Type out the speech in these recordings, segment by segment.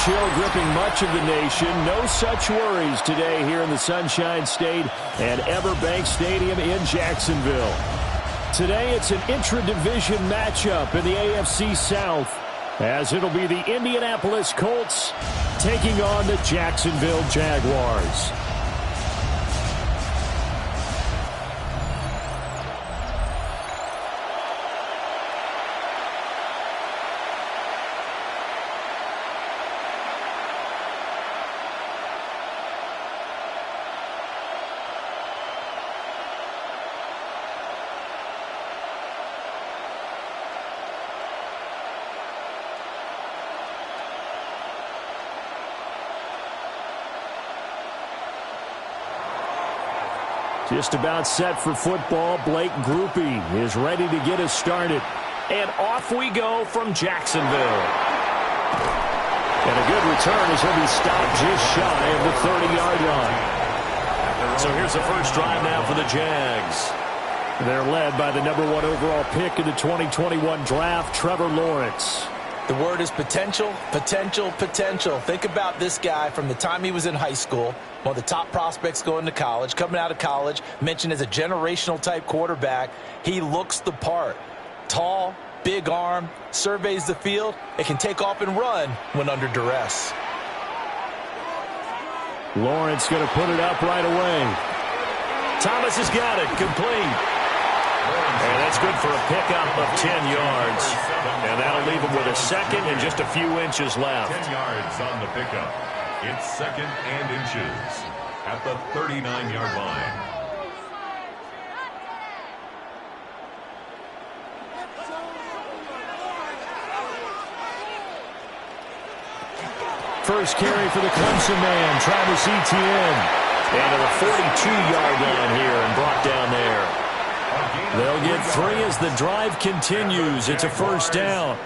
chill gripping much of the nation. No such worries today here in the Sunshine State and Everbank Stadium in Jacksonville. Today it's an intra-division matchup in the AFC South, as it'll be the Indianapolis Colts taking on the Jacksonville Jaguars. Just about set for football. Blake Grupe is ready to get us started. And off we go from Jacksonville. And a good return as he'll be stopped just shy of the 30-yard line. So here's the first drive now for the Jags. They're led by the number 1 overall pick in the 2021 draft, Trevor Lawrence. The word is potential, potential, potential. Think about this guy from the time he was in high school, one of the top prospects going to college, coming out of college, mentioned as a generational type quarterback. He looks the part. Tall, big arm, surveys the field. It can take off and run when under duress. Lawrence going to put it up right away. Thomas has got it, complete. And that's good for a pickup of 10 yards. And that'll leave him with a second and just a few inches left. 10 yards on the pickup. It's second and inches at the 39-yard line. First carry for the Clemson man, Travis Etienne. And to the 42-yard line here and brought down there. They'll get 3 as the drive continues. It's a first down.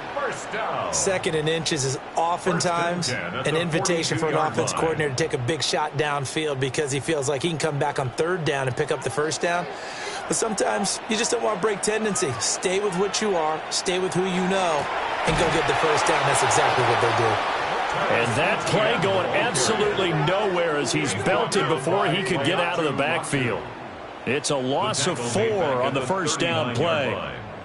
Second and inches is oftentimes an invitation for an offense coordinator to take a big shot downfield because he feels like he can come back on third down and pick up the first down. But sometimes you just don't want to break tendency. Stay with what you are, stay with who you know, and go get the first down. That's exactly what they do. And that play going absolutely nowhere as he's belted before he could get out of the backfield. It's a loss of 4 on the first down play.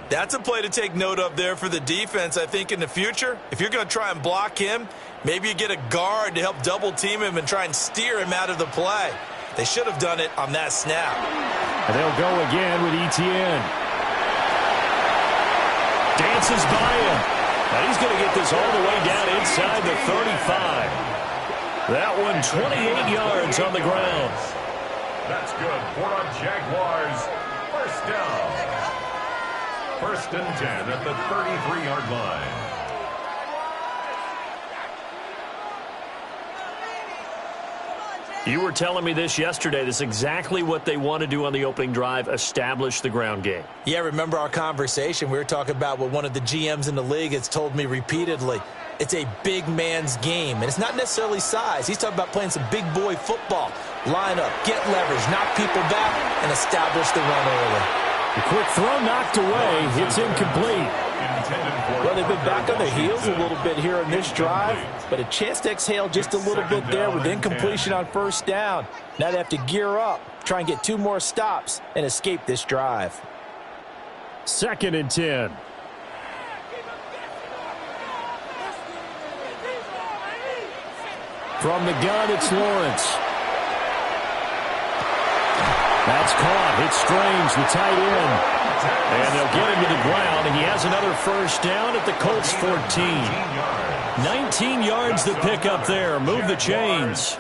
That's a play to take note of there for the defense. I think in the future, if you're going to try and block him, maybe you get a guard to help double team him and try and steer him out of the play. They should have done it on that snap. And they'll go again with Etienne. Dances by him. Now he's going to get this all the way down inside the 35. That one 28 yards on the ground. That's good for a Jaguars first down. First and 10 at the 33-yard line. You were telling me this yesterday. This is exactly what they want to do on the opening drive, establish the ground game. Yeah, remember our conversation. We were talking about what one of the GMs in the league has told me repeatedly. It's a big man's game, and it's not necessarily size. He's talking about playing some big boy football. Line up, get leverage, knock people back, and establish the run early. The quick throw knocked away. It's incomplete. Well, they've been back on their heels a little bit here in this drive, but a chance to exhale just a little bit there with incompletion on first down. Now they have to gear up, try and get 2 more stops, and escape this drive. Second and 10. From the gun, it's Lawrence. That's caught. It's Strange, the tight end. And they'll get him to the ground, and he has another first down at the Colts 14. 19 yards to pick up there. Move the chains.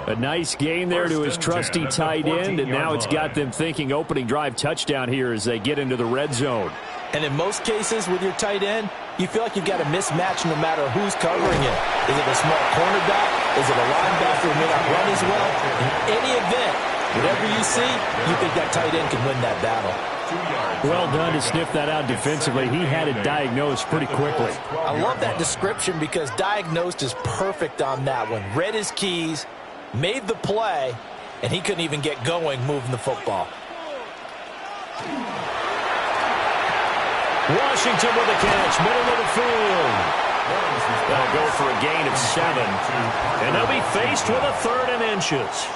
A nice gain there to his trusty tight end, and now it's got them thinking opening drive touchdown here as they get into the red zone. And in most cases with your tight end, you feel like you've got a mismatch no matter who's covering it. Is it a small cornerback? Is it a linebacker who may not run as well? In any event, whatever you see, you think that tight end can win that battle. Well done to sniff that out defensively. He had it diagnosed pretty quickly. I love that description because diagnosed is perfect on that one. Read his keys, made the play, and he couldn't even get going moving the football. Washington with a catch, middle of the field. They'll go for a gain of 7. And they'll be faced with a 3rd and inches.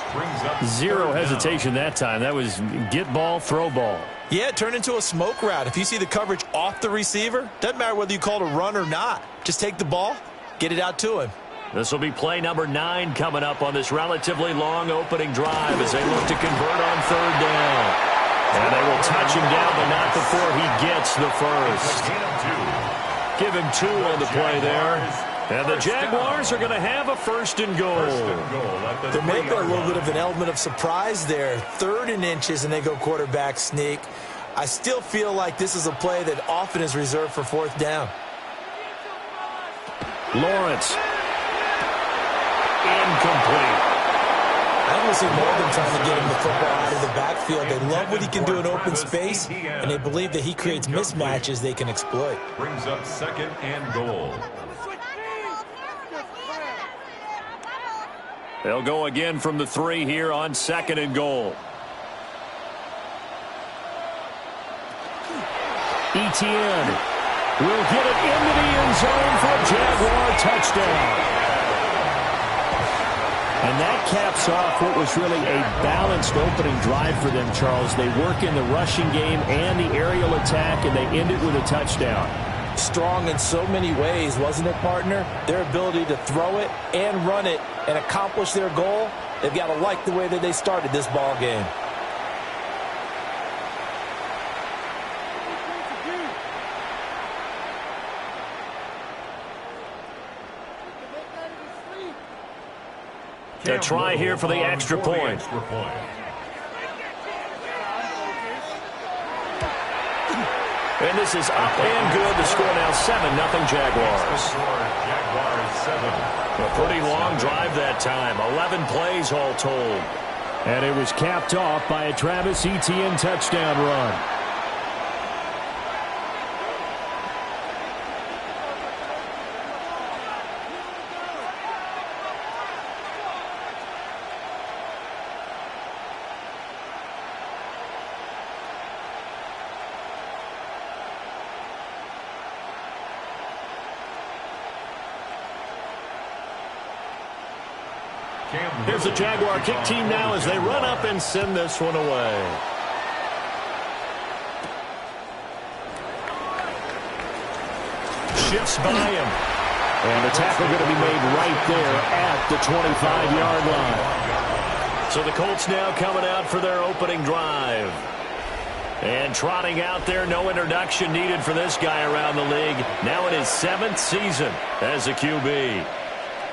Zero hesitation that time. That was get ball, throw ball. Yeah, it turned into a smoke route. If you see the coverage off the receiver, doesn't matter whether you call it a run or not. Just take the ball, get it out to him. This will be play number 9 coming up on this relatively long opening drive as they look to convert on 3rd down. And they will touch him down, but not before he gets the first. Give him 2 on the play there. And the Jaguars are going to have a 1st and goal. There may be a little bit of an element of surprise there. 3rd and inches, and they go quarterback sneak. I still feel like this is a play that often is reserved for 4th down. Lawrence. Incomplete. I think we'll see more than trying to get him the football out of the backfield. They love what he can do in open space, and they believe that he creates mismatches they can exploit. Brings up 2nd and goal. They'll go again from the 3 here on 2nd and goal. Etienne will get it into the end zone for a Jaguar touchdown. And that caps off what was really a balanced opening drive for them, Charles. They work in the rushing game and the aerial attack, and they end it with a touchdown. Strong in so many ways, wasn't it, partner? Their ability to throw it and run it and accomplish their goal, they've got to like the way that they started this ball game. A try here for the extra point. And this is up and good. The score now 7-0 Jaguars. A pretty long drive that time. 11 plays all told. And it was capped off by a Travis Etienne touchdown run. Here's the Jaguar kick team now as they run up and send this one away. Shifts by him. And the tackle going to be made right there at the 25-yard line. So the Colts now coming out for their opening drive. And trotting out there, no introduction needed for this guy around the league. Now in his 7th season as a QB.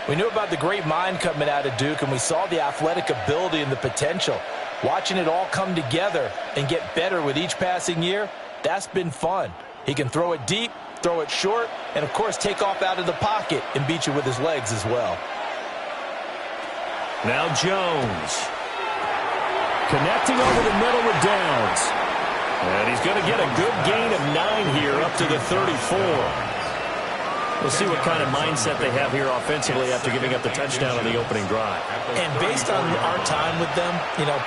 We knew about the great mind coming out of Duke, and we saw the athletic ability and the potential. Watching it all come together and get better with each passing year, that's been fun. He can throw it deep, throw it short, and, of course, take off out of the pocket and beat you with his legs as well. Now Jones. Connecting over the middle with Downs. And he's going to get a good gain of 9 here up to the 34. We'll see what kind of mindset they have here offensively after giving up the touchdown on the opening drive. And based on our time with them,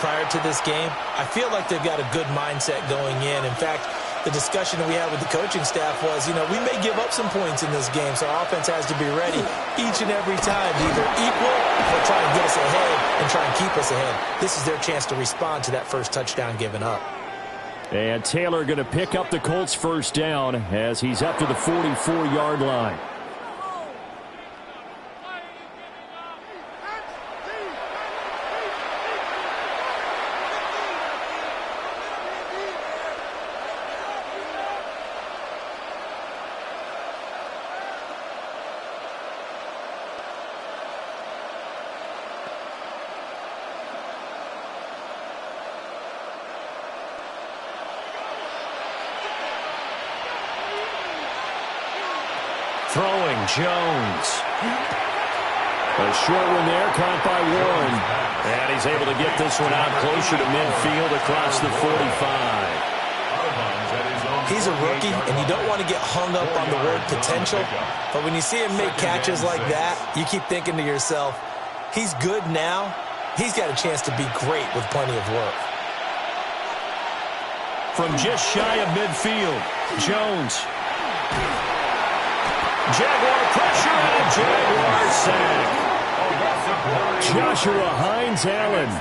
prior to this game, I feel like they've got a good mindset going in. In fact, the discussion that we had with the coaching staff was, we may give up some points in this game, so our offense has to be ready each and every time to either equal or try and get us ahead and try and keep us ahead. This is their chance to respond to that first touchdown given up. And Taylor going to pick up the Colts' first down as he's up to the 44-yard line. Throwing, Jones. A short one there, caught by Warren. And he's able to get this one out closer to midfield across the 45. He's a rookie, and you don't want to get hung up on the word potential. But when you see him make catches like that, you keep thinking to yourself, he's good now. He's got a chance to be great with plenty of work. From just shy of midfield, Jones. Jaguar pressure and a Jaguar sack. Joshua Hines-Allen.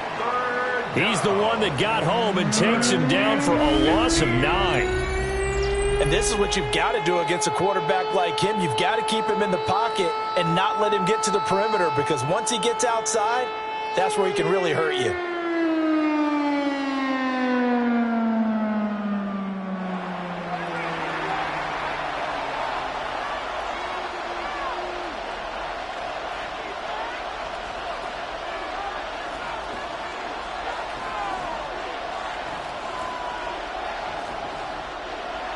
He's the one that got home and takes him down for a loss of 9. And this is what you've got to do against a quarterback like him. You've got to keep him in the pocket and not let him get to the perimeter, because once he gets outside, that's where he can really hurt you.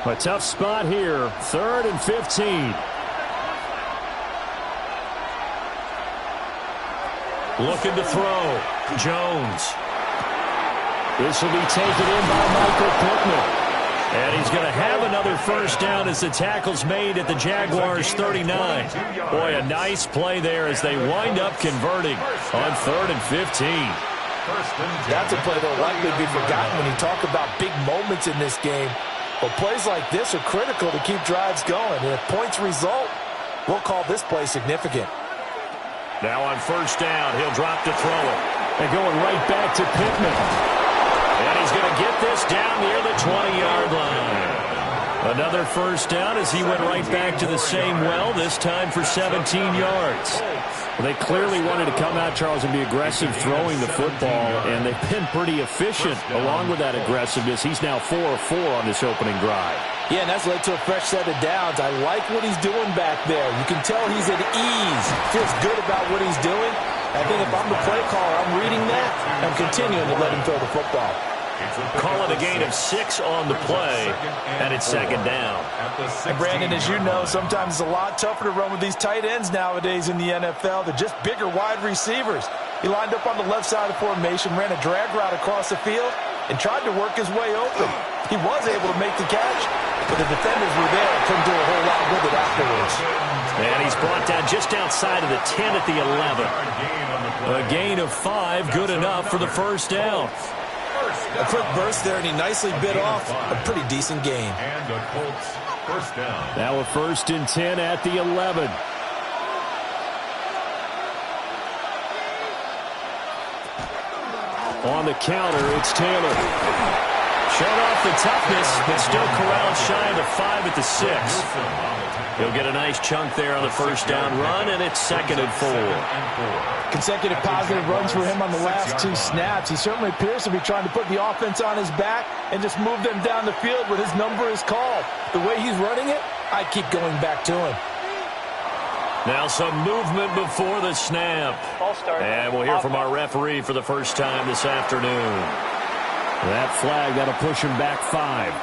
A tough spot here, 3rd and 15. Looking to throw. Jones. This will be taken in by Michael Pittman. And he's going to have another first down as the tackle's made at the Jaguars' 39. Boy, a nice play there as they wind up converting on 3rd and 15. That's a play that will likely be forgotten when you talk about big moments in this game. But plays like this are critical to keep drives going. And if points result, we'll call this play significant. Now on first down, he'll drop to throw it. And going right back to Pittman. And he's going to get this down near the 20-yard line. Another first down as he went right back to the same well, this time for 17 yards. Well, they clearly wanted to come out, Charles, and be aggressive throwing the football, and they've been pretty efficient along with that aggressiveness. He's now 4 of 4 on this opening drive. Yeah, and that's led to a fresh set of downs. I like what he's doing back there. You can tell he's at ease. Feels good about what he's doing. I think if I'm the play caller, I'm reading that and continuing to let him throw the football. Call it a gain of 6 on the play, and it's 2nd down. And Brandon, as you know, sometimes it's a lot tougher to run with these tight ends nowadays in the NFL. They're just bigger wide receivers. He lined up on the left side of the formation, ran a drag route across the field, and tried to work his way open. He was able to make the catch, but the defenders were there and couldn't do a whole lot with it afterwards. And he's brought down just outside of the 10 at the 11. A gain of 5, good enough for the first down. A quick burst there, and he nicely bit off a pretty decent gain. And the Colts first down. Now a 1st and 10 at the 11. On the counter, it's Taylor. Showed off the toughness, but still corralled shy of the 5 at the 6. He'll get a nice chunk there on the first down run, and it's 2nd and 4. Consecutive positive runs for him on the last 2 snaps. He certainly appears to be trying to put the offense on his back and just move them down the field when his number is called. The way he's running it, I keep going back to him. Now some movement before the snap. And we'll hear from our referee for the first time this afternoon. That flag, that'll push him back 5.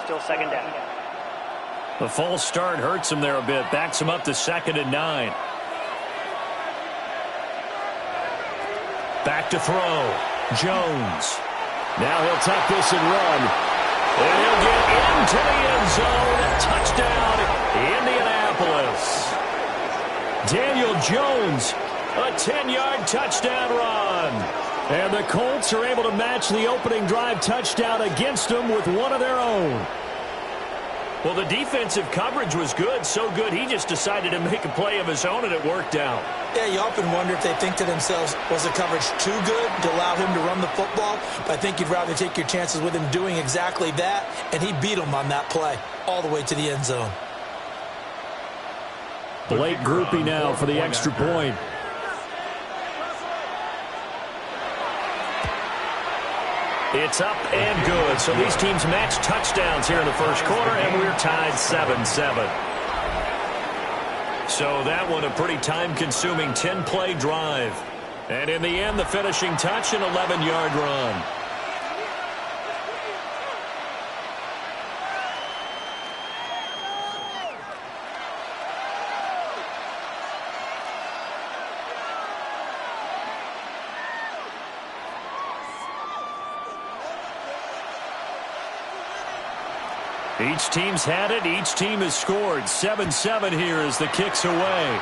Still 2nd down. The false start hurts him there a bit. Backs him up to 2nd and 9. Back to throw. Jones. Now he'll tuck this and run. And he'll get into the end zone. Touchdown, Indianapolis. Daniel Jones, a 10-yard touchdown run. And the Colts are able to match the opening drive touchdown against them with one of their own. Well, the defensive coverage was good, so good he just decided to make a play of his own, and it worked out. Yeah, you often wonder if they think to themselves, was the coverage too good to allow him to run the football? But I think you'd rather take your chances with him doing exactly that, and he beat him on that play all the way to the end zone. Blake Groupie now for the extra point. It's up and good. So these teams match touchdowns here in the first quarter, and we're tied 7-7. So that one a pretty time-consuming 10-play drive. And in the end, the finishing touch, an 11-yard run. Each team's had it. Each team has scored. 7-7 here as the kick's away.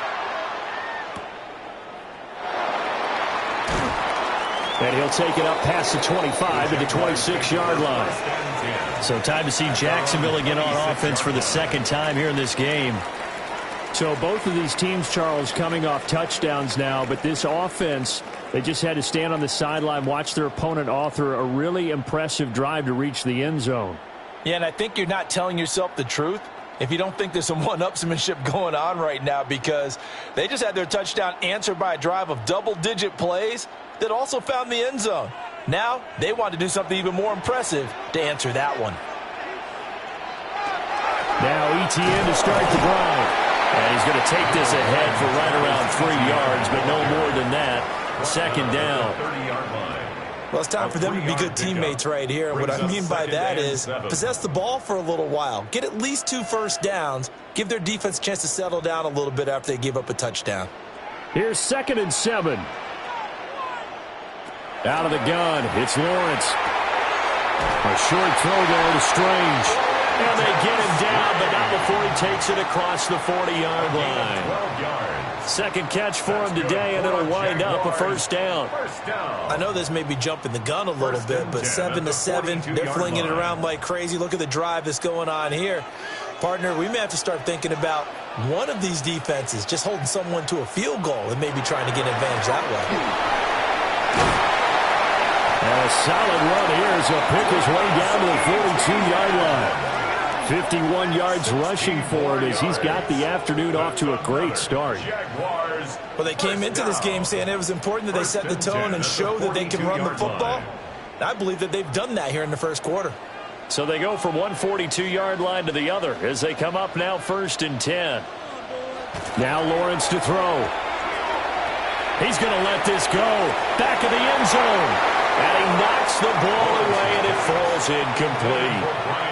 And he'll take it up past the 25 to the 26-yard line. So time to see Jacksonville again on offense for the second time here in this game. So both of these teams, Charles, coming off touchdowns now, but this offense, they just had to stand on the sideline, watch their opponent author a really impressive drive to reach the end zone. Yeah, and I think you're not telling yourself the truth if you don't think there's some one-upsmanship going on right now, because they just had their touchdown answered by a drive of double-digit plays that also found the end zone. Now they want to do something even more impressive to answer that one. Now Etienne to start the drive. And he's going to take this ahead for right around 3 yards, but no more than that. Second down. Well, it's time for them to be good teammates right here. What I mean by that is possess the ball for a little while. Get at least 2 first downs. Give their defense a chance to settle down a little bit after they give up a touchdown. Here's 2nd and 7. Out of the gun, it's Lawrence. A short throw there to Strange. And they get him down, but not before he takes it across the 40-yard line. Second catch for him today, and it'll wind up a first down. I know this may be jumping the gun a little bit, but 7-7, they're flinging it around like crazy. Look at the drive that's going on here. Partner, we may have to start thinking about one of these defenses just holding someone to a field goal and maybe trying to get an advantage that way. And a solid run here as he'll pick his way down to the 42-yard line. 51 yards rushing for him as he's got the afternoon off to a great start. Well, they came into this game saying it was important that they set the tone and show that they can run the football. I believe that they've done that here in the first quarter. So they go from one 42-yard line to the other as they come up now 1st and 10. Now Lawrence to throw. He's going to let this go. Back of the end zone. And he knocks the ball away and it falls incomplete.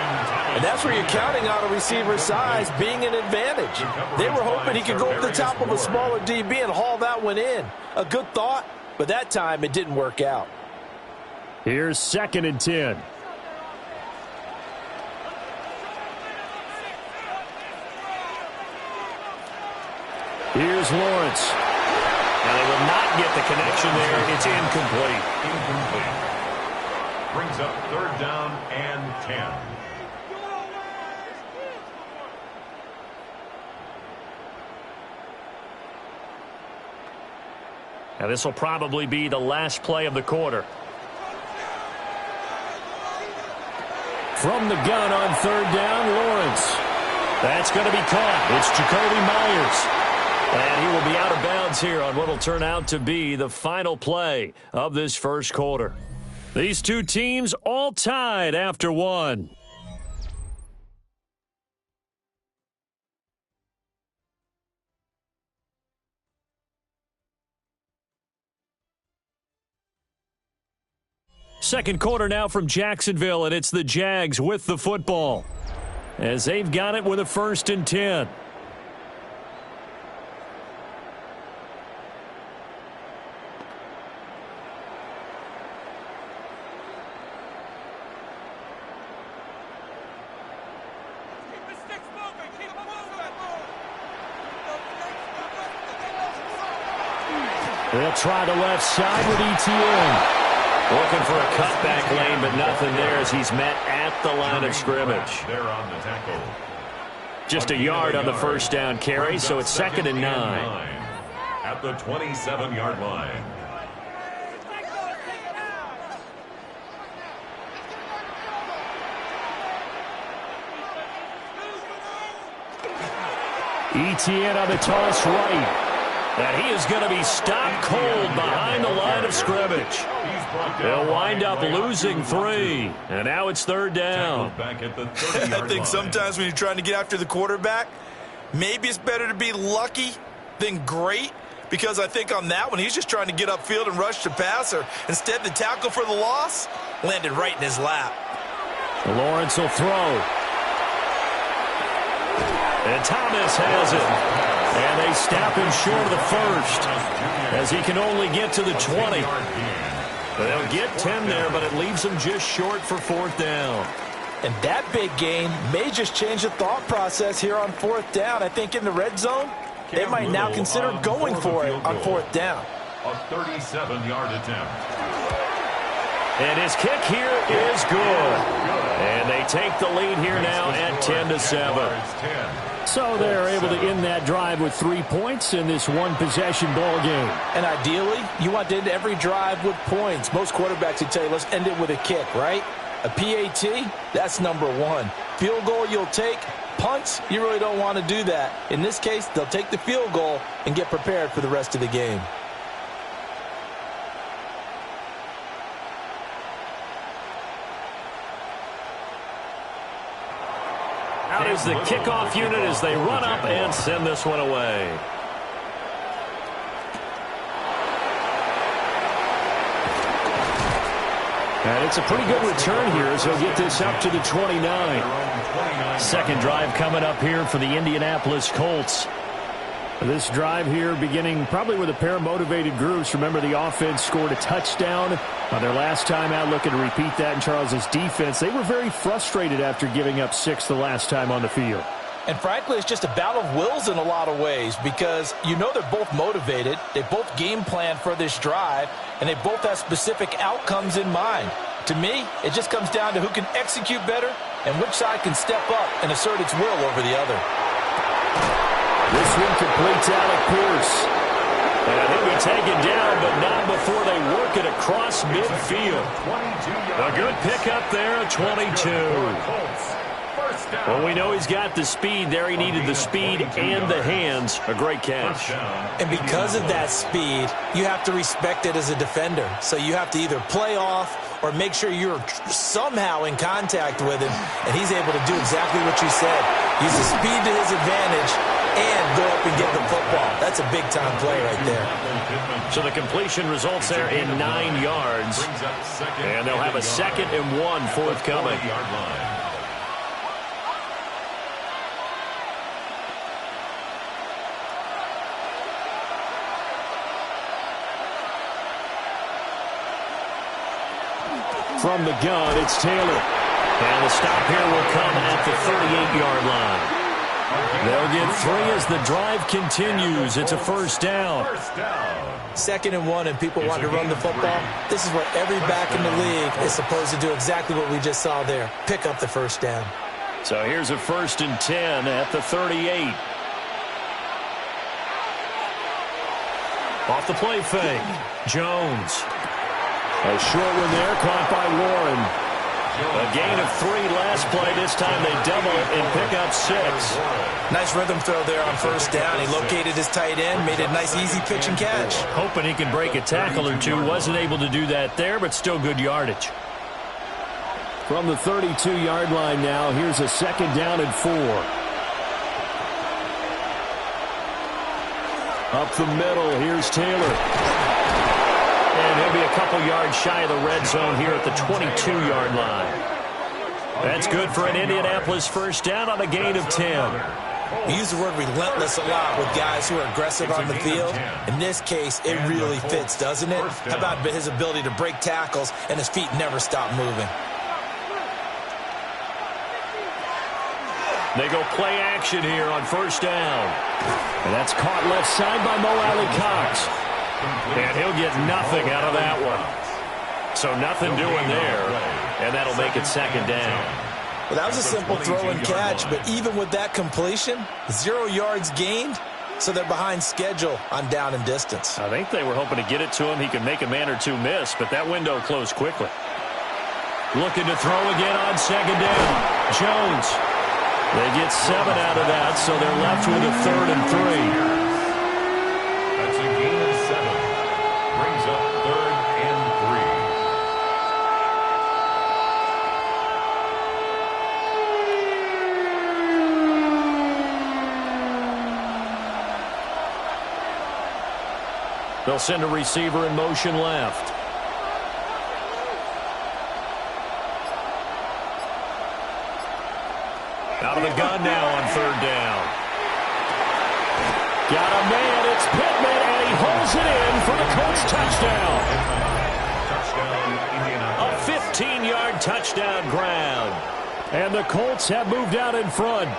And that's where you're counting on a receiver's size being an advantage. They were hoping he could go over the top of a smaller DB and haul that one in. A good thought, but that time it didn't work out. Here's 2nd and 10. Here's Lawrence. And they will not get the connection there. It's incomplete. Brings up 3rd down and 10. Now this will probably be the last play of the quarter. From the gun on 3rd down, Lawrence. That's going to be caught. It's Jacoby Myers. And he will be out of bounds here on what will turn out to be the final play of this first quarter. These two teams all tied after one. Second quarter now from Jacksonville, and it's the Jags with the football as they've got it with a 1st and 10. They'll try the left side with Etienne. Looking for a cutback lane, but nothing there as he's met at the line of scrimmage. There on the tackle. Just a yard on the first down carry, so it's 2nd and 9. At the 27-yard line. Etienne on the toss right. And he is going to be stopped cold behind the line of scrimmage. They'll wind up losing 3. And now it's 3rd down. I think sometimes when you're trying to get after the quarterback, maybe it's better to be lucky than great. Because I think on that one, he's just trying to get upfield and rush the passer. Instead, the tackle for the loss landed right in his lap. Lawrence will throw. And Thomas has it. And they stop him short of the first as he can only get to the 20. They'll get 10 there, but it leaves him just short for 4th down. And that big gain may just change the thought process here on 4th down. I think in the red zone, they might now consider going for it on 4th down. A 37-yard attempt. And his kick here is good. And they take the lead here now at 10-7. So they're able to end that drive with 3 points in this one-possession ball game. And ideally, you want to end every drive with points. Most quarterbacks would tell you, let's end it with a kick, right? A PAT, that's number one. Field goal you'll take. Punts, you really don't want to do that. In this case, they'll take the field goal and get prepared for the rest of the game. Out is the kickoff unit as they run up and send this one away. And it's a pretty good return here as he'll get this up to the 29. Second drive coming up here for the Indianapolis Colts. This drive here beginning probably with a pair of motivated groups. Remember, the offense scored a touchdown on their last time out. Looking to repeat that in Charles's defense. They were very frustrated after giving up 6 the last time on the field. And frankly, it's just a battle of wills in a lot of ways because you know they're both motivated. They both game plan for this drive, and they both have specific outcomes in mind. To me, it just comes down to who can execute better and which side can step up and assert its will over the other. This one completes out of Pierce. And he'll be taken down, but not before they work it across midfield. A good pickup there, a 22. Well, we know he's got the speed there. He needed the speed and the hands. A great catch. And because of that speed, you have to respect it as a defender. So you have to either play off or make sure you're somehow in contact with him. And he's able to do exactly what you said. Use the speed to his advantage and go up and get the football. That's a big-time play right there. So the completion results there in 9 yards. And they'll have a 2nd and 1 forthcoming. From the gun, it's Taylor. And the stop here will come at the 38-yard line. They'll get 3 as the drive continues. It's a first down. 2nd and 1, and people want to run the football. This is where every back in the league is supposed to do exactly what we just saw there. Pick up the first down. So here's a 1st and 10 at the 38. Off the play fake. Jones. A short one there, caught by Warren. A gain of 3 last play. This time they double it and pick up 6. Nice rhythm throw there on first down. He located his tight end, made it a nice, easy pitch and catch. Hoping he can break a tackle or two. Wasn't able to do that there, but still good yardage. From the 32-yard line now, here's a 2nd down and 4. Up the middle, here's Taylor. And he'll be a couple yards shy of the red zone here at the 22-yard line. That's good for an Indianapolis first down on a gain of 10. We use the word relentless a lot with guys who are aggressive on the field. In this case, it really fits, doesn't it? How about his ability to break tackles and his feet never stop moving? They go play action here on first down. And that's caught left side by Mo Alley-Cox. And he'll get nothing out of that one. So nothing doing there. And that'll make it 2nd down. Well, that was a simple throw and catch, but even with that completion, 0 yards gained, so they're behind schedule on down and distance. I think they were hoping to get it to him. He could make a man or two miss, but that window closed quickly. Looking to throw again on 2nd down. Jones. They get 7 out of that, so they're left with a 3rd and 3. That's a gain of 7. Brings up 3rd and 3. They'll send a receiver in motion left. Out of the gun now on 3rd down. Got a man, it's Pittman, and he holds it in for the Colts touchdown. A 15-yard touchdown ground. And the Colts have moved out in front.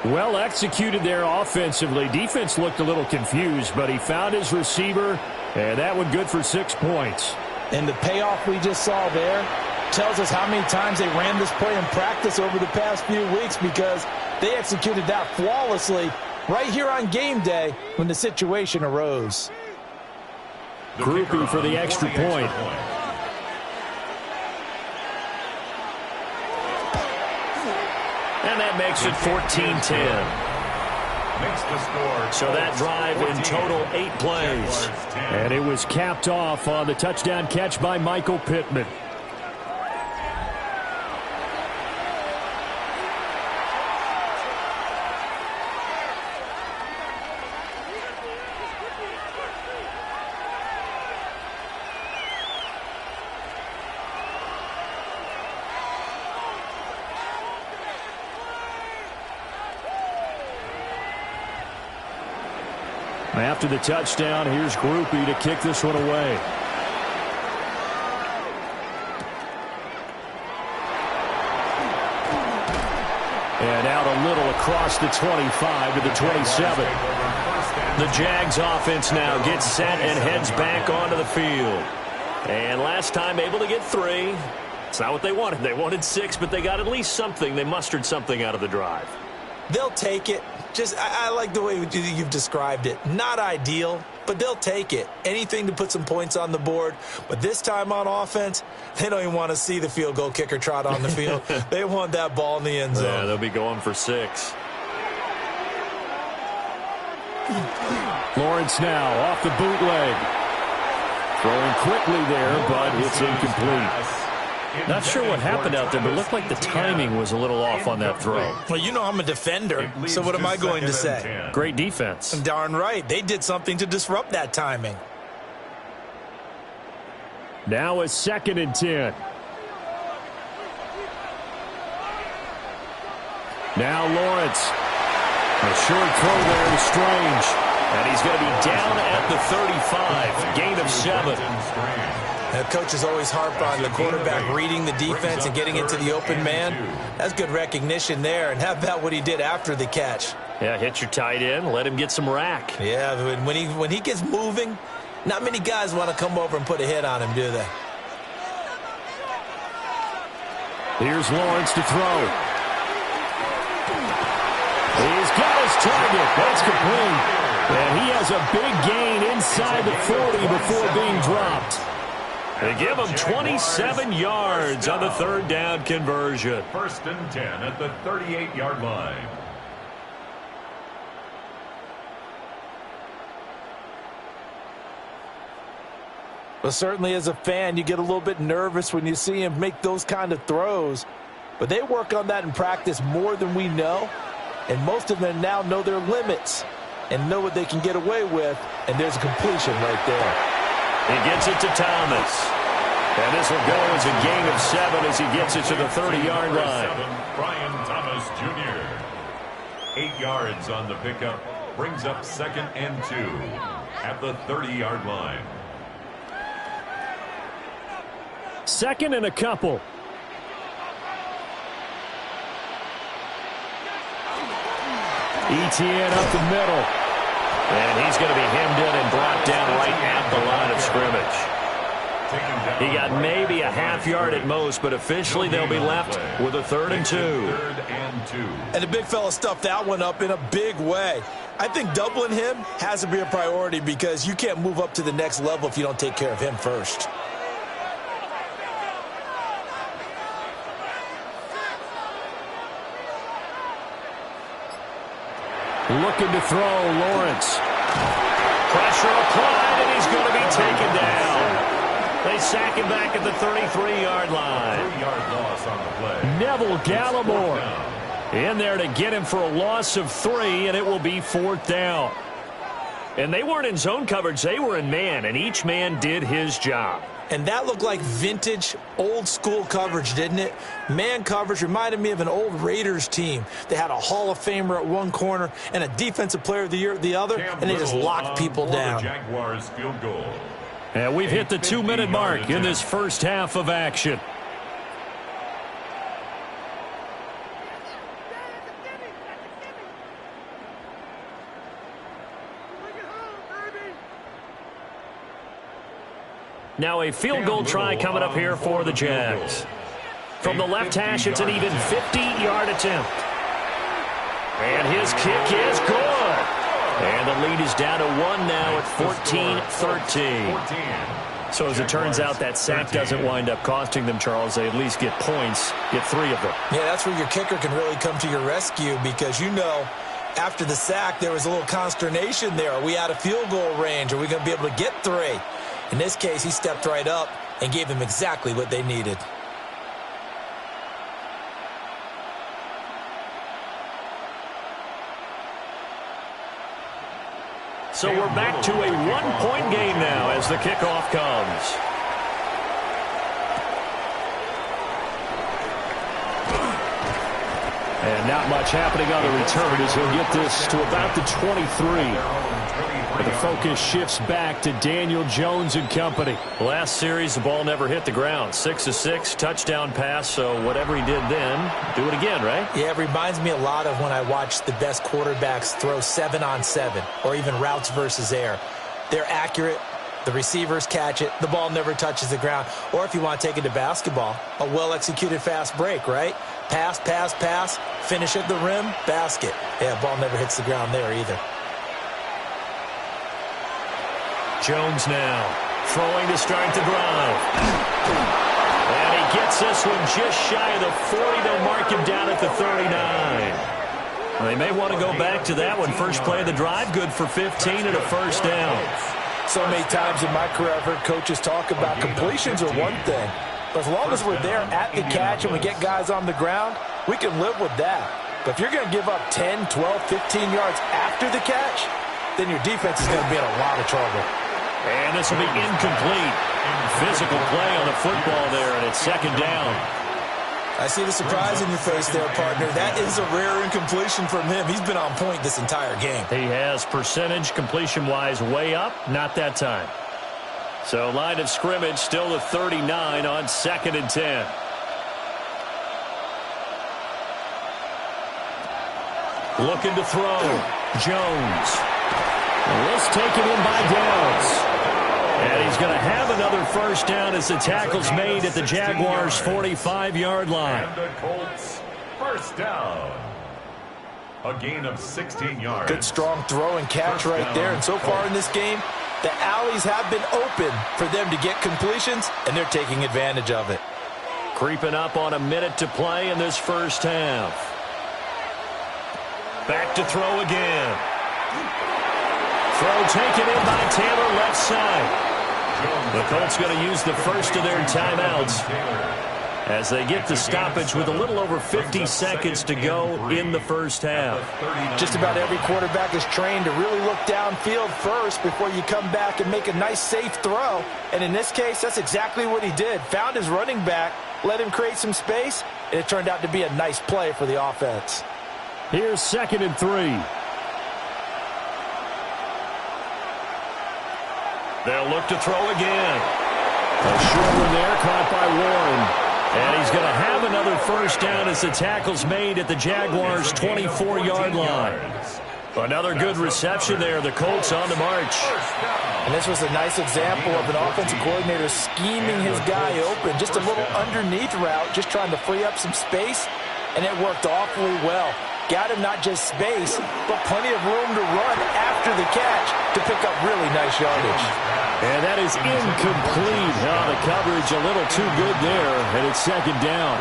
Well executed there offensively. Defense looked a little confused, but he found his receiver, and that one good for 6 points. And the payoff we just saw there tells us how many times they ran this play in practice over the past few weeks, because they executed that flawlessly right here on game day when the situation arose. Groupie for the extra point. And that makes it 14-10. So that drive in total 8 plays. And it was capped off on the touchdown catch by Michael Pittman. After the touchdown, here's Groupie to kick this one away. And out a little across the 25 to the 27. The Jags offense now gets set and heads back onto the field. And last time able to get 3. It's not what they wanted. They wanted 6, but they got at least something. They mustered something out of the drive. They'll take it. I like the way you've described it. Not ideal, but they'll take it. Anything to put some points on the board. But this time on offense, they don't even want to see the field goal kicker trot on the field. They want that ball in the end zone. Yeah, they'll be going for 6. Lawrence now off the bootleg. Throwing quickly there, but it's incomplete. Not sure what happened out there, but it looked like the timing was a little off on that throw. Well, you know I'm a defender, so what am I going to say? Great defense. Darn right. They did something to disrupt that timing. Now a 2nd and 10. Now Lawrence. A short throw there to Strange. And he's going to be down at the 35. Gain of 7. The coaches always harp on the quarterback reading the defense and getting into the open man. That's good recognition there. And how about what he did after the catch? Yeah, hit your tight end, let him get some rack. Yeah, when he gets moving, not many guys want to come over and put a hit on him, do they? Here's Lawrence to throw. He's got his target. That's complete. And he has a big gain inside the 40 before being dropped. They give him 27 yards on the 3rd down conversion. 1st and 10 at the 38-yard line. Well, certainly as a fan, you get a little bit nervous when you see him make those kind of throws. But they work on that in practice more than we know. And most of them now know their limits and know what they can get away with. And there's a completion right there. He gets it to Thomas. And this will go as a gain of 7 as he gets it to the 30-yard line. Brian Thomas Jr. 8 yards on the pickup. Brings up 2nd and 2 at the 30-yard line. 2nd and a couple. Etienne up the middle. And he's going to be hemmed in and brought down right at the line of scrimmage. He got maybe a half yard at most, but officially they'll be left with a 3rd and 2. And the big fella stuffed that one up in a big way. I think doubling him has to be a priority because you can't move up to the next level if you don't take care of him first. Looking to throw, Lawrence. Pressure applied, and he's going to be taken down. They sack him back at the 33-yard line. 3-yard loss on the play. Neville Gallimore in there to get him for a loss of 3, and it will be 4th down. And they weren't in zone coverage. They were in man, and each man did his job. And that looked like vintage, old-school coverage, didn't it? Man coverage reminded me of an old Raiders team. They had a Hall of Famer at one corner and a Defensive Player of the Year at the other, and they just locked people down. Jaguars field goal. And we've hit the 2-minute mark in this first half of action. Now a field goal try coming up here for the Jags. From the left hash, it's an even 50-yard attempt. And his kick is good. And the lead is down to 1 now at 14-13. So as it turns out, that sack doesn't wind up costing them, Charles. They at least get points, get 3 of them. Yeah, that's where your kicker can really come to your rescue because you know after the sack there was a little consternation there. Are we out of field goal range? Are we going to be able to get 3? In this case, he stepped right up and gave them exactly what they needed. So we're back to a 1-point game now as the kickoff comes. And not much happening on the return as he'll get this to about the 23. The focus shifts back to Daniel Jones and company. Last series, the ball never hit the ground. 6 of 6, touchdown pass, so whatever he did then, do it again, right? Yeah, it reminds me a lot of when I watch the best quarterbacks throw 7-on-7 or even routes versus air. They're accurate. The receivers catch it. The ball never touches the ground. Or if you want to take it to basketball, a well-executed fast break, right? Pass, pass, pass, finish at the rim, basket. Yeah, ball never hits the ground there either. Jones now throwing to start the drive. And he gets this one just shy of the 40. They'll mark him down at the 39. Well, they may want to go back to that one. First play of the drive, good for 15 and a first down. So many times in my career I've heard coaches talk about completions are one thing. But as long as we're there at the catch and we get guys on the ground, we can live with that. But if you're going to give up 10, 12, 15 yards after the catch, then your defense is going to be in a lot of trouble. And this will be incomplete. Physical play on the football there, and it's second down. I see the surprise in your face there, partner. That is a rare incompletion from him. He's been on point this entire game. He has percentage completion-wise way up. Not that time. So line of scrimmage still the 39 on 2nd and 10. Looking to throw. Jones. This taken in by Downs. And he's going to have another first down as the tackle's made at the Jaguars' 45-yard line. And the Colts, first down. A gain of 16 yards. Good strong throw and catch right there. And so far in this game, the alleys have been open for them to get completions, and they're taking advantage of it. Creeping up on a minute to play in this first half. Back to throw again. Throw taken in by Taylor left side. The Colts going to use the first of their timeouts as they get the stoppage with a little over 50 seconds to go in the first half. Just about every quarterback is trained to really look downfield first before you come back and make a nice safe throw. And in this case, that's exactly what he did. Found his running back, let him create some space, and it turned out to be a nice play for the offense. Here's 2nd and 3. They'll look to throw again. A short one there, caught by Warren. And he's going to have another first down as the tackle's made at the Jaguars' 24-yard line. Another good reception there. The Colts on the march. And this was a nice example of an offensive coordinator scheming his guy open. Just a little underneath route, just trying to free up some space. And it worked awfully well. Got him not just space, but plenty of room to run after the catch to pick up really nice yardage. And that is incomplete. Oh, the coverage a little too good there, and it's second down.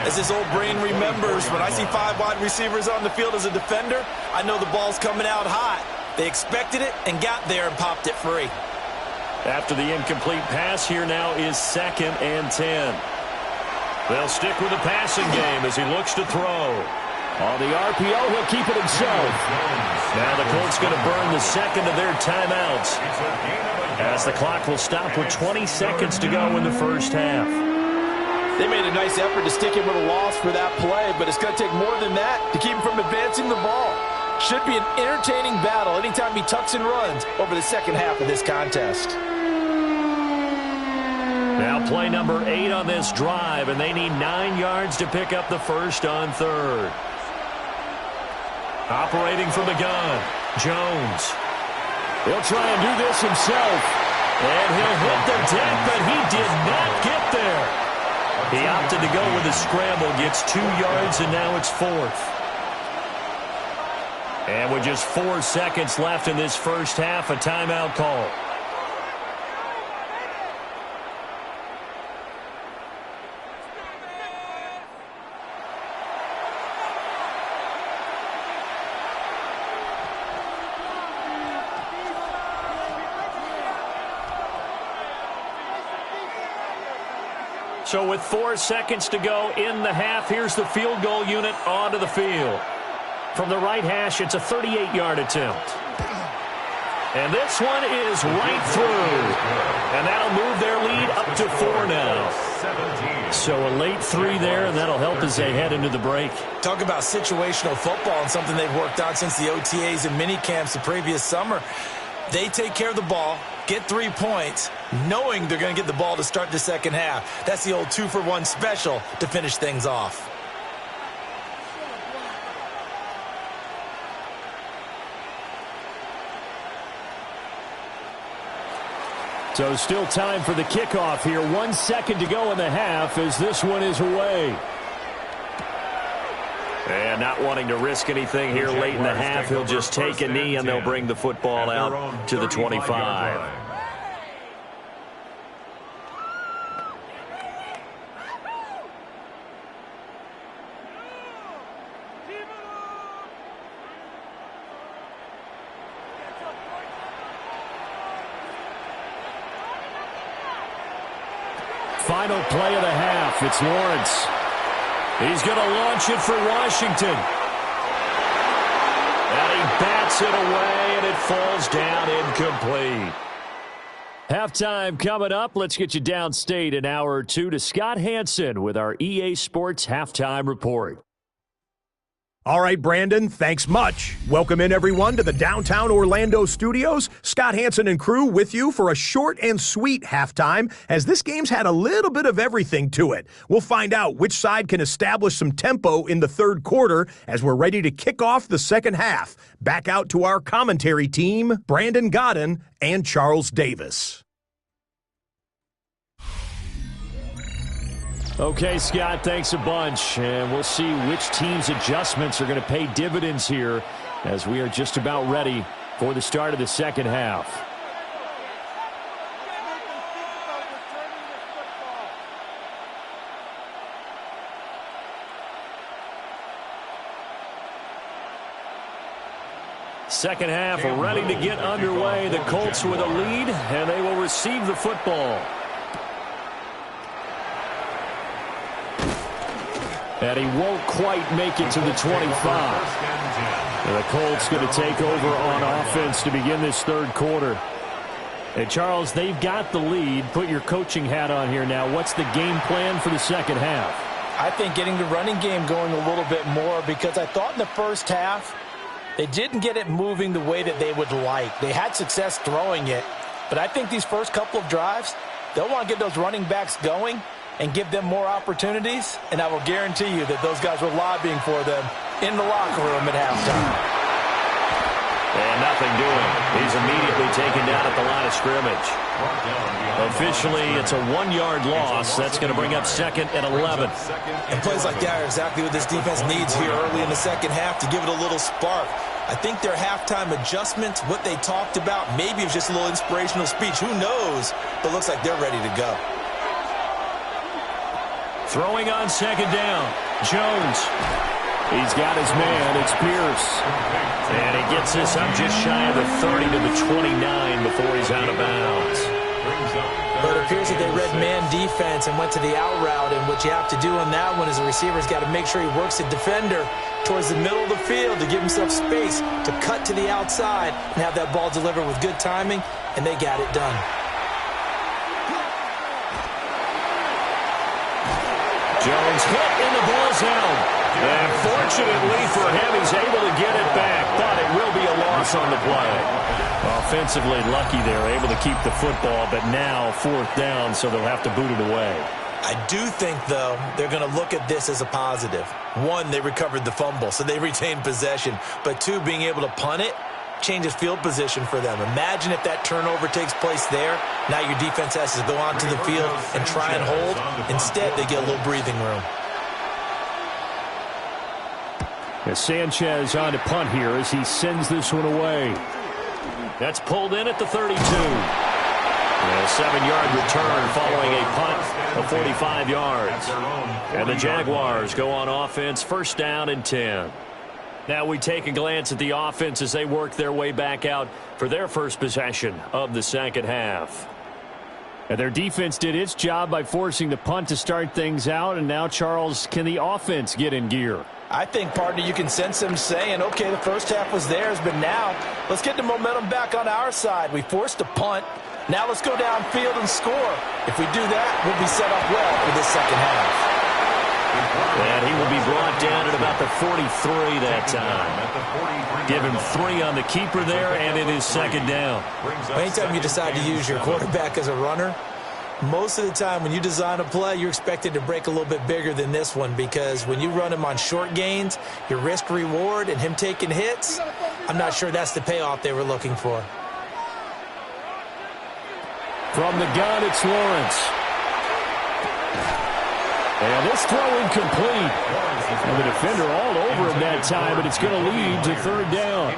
As his old brain remembers, when I see 5 wide receivers on the field as a defender, I know the ball's coming out hot. They expected it and got there and popped it free. After the incomplete pass, here now is 2nd and 10. They'll stick with the passing game as he looks to throw. On the RPO, he'll keep it himself. Now the Colts going to burn the second of their timeouts as the clock will stop with 20 seconds to go in the first half. They made a nice effort to stick him with a loss for that play, but it's going to take more than that to keep him from advancing the ball. Should be an entertaining battle anytime he tucks and runs over the second half of this contest. Now play number 8 on this drive, and they need 9 yards to pick up the first on 3rd. Operating from the gun, Jones. He'll try and do this himself. And he'll hit the deck, but he did not get there. He opted to go with a scramble, gets 2 yards, and now it's 4th. And with just 4 seconds left in this first half, a timeout call. So with 4 seconds to go in the half, here's the field goal unit onto the field. From the right hash, it's a 38-yard attempt. And this one is right through. And that'll move their lead up to 4 now. So a late 3 there, and that'll help as they head into the break. Talk about situational football and something they've worked on since the OTAs and mini camps the previous summer. They take care of the ball, get 3 points, knowing they're going to get the ball to start the second half. That's the old 2-for-1 special to finish things off. So still time for the kickoff here. 1 second to go in the half as this one is away. And not wanting to risk anything here late in the half, he'll just take a knee and they'll bring the football out to the 25. Final play of the half. It's Lawrence. He's going to launch it for Washington. And he bats it away, and it falls down incomplete. Halftime coming up. Let's get you downstate an hour or two to Scott Hansen with our EA Sports Halftime Report. All right, Brandon, thanks much. Welcome in, everyone, to the downtown Orlando studios. Scott Hansen and crew with you for a short and sweet halftime, as this game's had a little bit of everything to it. We'll find out which side can establish some tempo in the third quarter as we're ready to kick off the second half. Back out to our commentary team, Brandon Godden and Charles Davis. Okay, Scott, thanks a bunch. And we'll see which team's adjustments are going to pay dividends here as we are just about ready for the start of the second half. Second half ready to get underway. The Colts with a lead, and they will receive the football. And he won't quite make it to the 25. And the Colts going to take over on offense to begin this third quarter. And Charles, they've got the lead. Put your coaching hat on here now. What's the game plan for the second half? I think getting the running game going a little bit more, because I thought in the first half they didn't get it moving the way that they would like. They had success throwing it, but I think these first couple of drives, they'll want to get those running backs going and give them more opportunities, and I will guarantee you that those guys were lobbying for them in the locker room at halftime. And nothing doing. He's immediately taken down at the line of scrimmage. Officially, it's a 1-yard loss. That's going to bring up second and 11. And plays like that are exactly what this defense needs here early in the second half to give it a little spark. I think their halftime adjustments, what they talked about, maybe it was just a little inspirational speech. Who knows? But looks like they're ready to go. Throwing on second down, Jones. He's got his man, it's Pierce. And he gets this up just shy of the 30 to the 29 before he's out of bounds. But it appears that they read man defense and went to the out route, and what you have to do on that one is the receiver's got to make sure he works the defender towards the middle of the field to give himself space to cut to the outside and have that ball delivered with good timing, and they got it done. Jones hit and the ball's out. And fortunately for him, he's able to get it back, but it will be a loss on the play. Offensively lucky there, able to keep the football, but now fourth down, so they'll have to boot it away. I do think, though, they're going to look at this as a positive. One, they recovered the fumble, so they retained possession. But two, being able to punt it, changes field position for them. Imagine if that turnover takes place there. Now your defense has to go onto the field and try and hold. Instead, they get a little breathing room. As Sanchez on to punt here as he sends this one away. That's pulled in at the 32. A 7-yard return following a punt of 45 yards. And the Jaguars go on offense, first down and 10. Now we take a glance at the offense as they work their way back out for their first possession of the second half. And their defense did its job by forcing the punt to start things out. And now, Charles, can the offense get in gear? I think, partner, you can sense them saying, okay, the first half was theirs, but now let's get the momentum back on our side. We forced a punt. Now let's go downfield and score. If we do that, we'll be set up well for this second half. And he will be brought down at about the 43 that time. Give him 3 on the keeper there, and it is second down. Anytime you decide to use your quarterback as a runner, most of the time when you design a play, you're expected to break a little bit bigger than this one, because when you run him on short gains, your risk-reward and him taking hits, I'm not sure that's the payoff they were looking for. From the gun, it's Lawrence. And this throw incomplete. And the defender all over him that time, but it's going to lead to third down.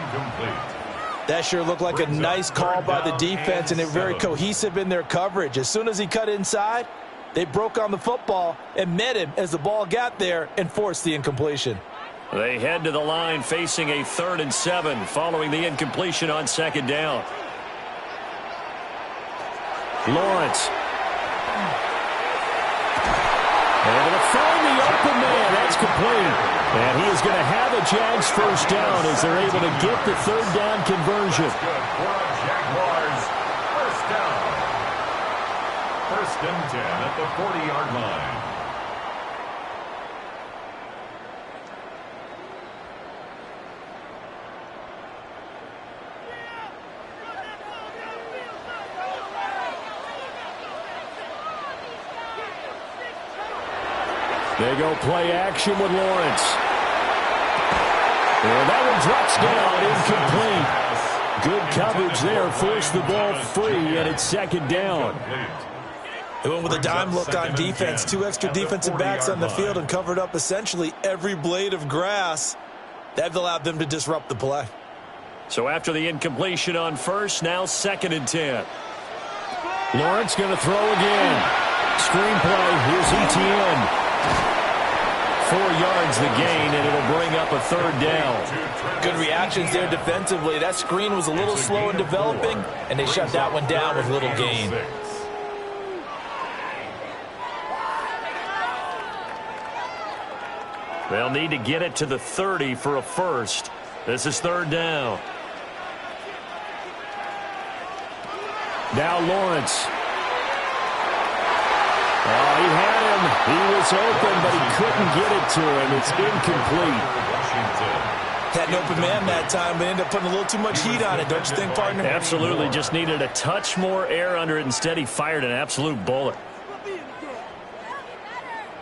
That sure looked like a nice call by the defense, and they're very cohesive in their coverage. As soon as he cut inside, they broke on the football and met him as the ball got there and forced the incompletion. They head to the line facing a 3rd and 7 following the incompletion on second down. Lawrence. And to find the open man, that's complete. And he is going to have a Jags first down as they're able to get the third down conversion. Jaguars first down. 1st and 10 at the 40-yard line. They go play action with Lawrence. And that one drops down, incomplete. Good coverage there, forced the ball free, and it's second down. They went with a dime look on defense. 2 extra defensive backs on the field and covered up essentially every blade of grass. That allowed them to disrupt the play. So after the incompletion on first, now 2nd and 10. Lawrence going to throw again. Screenplay, here's Etienne. 4 yards the gain, and it'll bring up a third down. Good reactions there defensively. That screen was a little slow in developing, and they shut that one down with little gain. They'll need to get it to the 30 for a first. This is third down. Now Lawrence. Oh, he had him. He was open, but he couldn't get it to him. It's incomplete. Had an open man that time, but ended up putting a little too much heat on it, don't you think, partner? Absolutely. Just needed a touch more air under it. Instead, he fired an absolute bullet.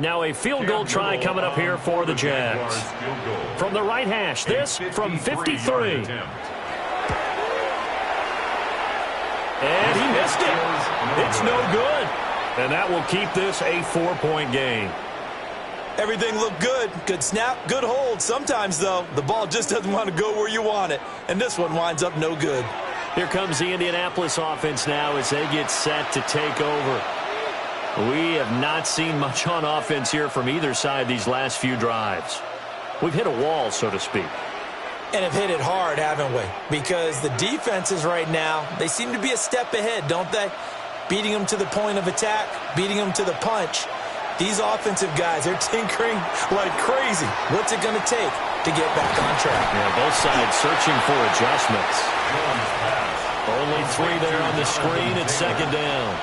Now a field goal try coming up here for the Jags. From the right hash, this from 53. And he missed it. It's no good. And that will keep this a 4-point game. Everything looked good. Good snap, good hold. Sometimes, though, the ball just doesn't want to go where you want it. And this one winds up no good. Here comes the Indianapolis offense now as they get set to take over. We have not seen much on offense here from either side these last few drives. We've hit a wall, so to speak. And have hit it hard, haven't we? Because the defenses right now, they seem to be a step ahead, don't they? Beating them to the point of attack, beating them to the punch. These offensive guys, they're tinkering like crazy. What's it going to take to get back on track? Yeah, both sides searching for adjustments. Only 3 there on the screen at second down.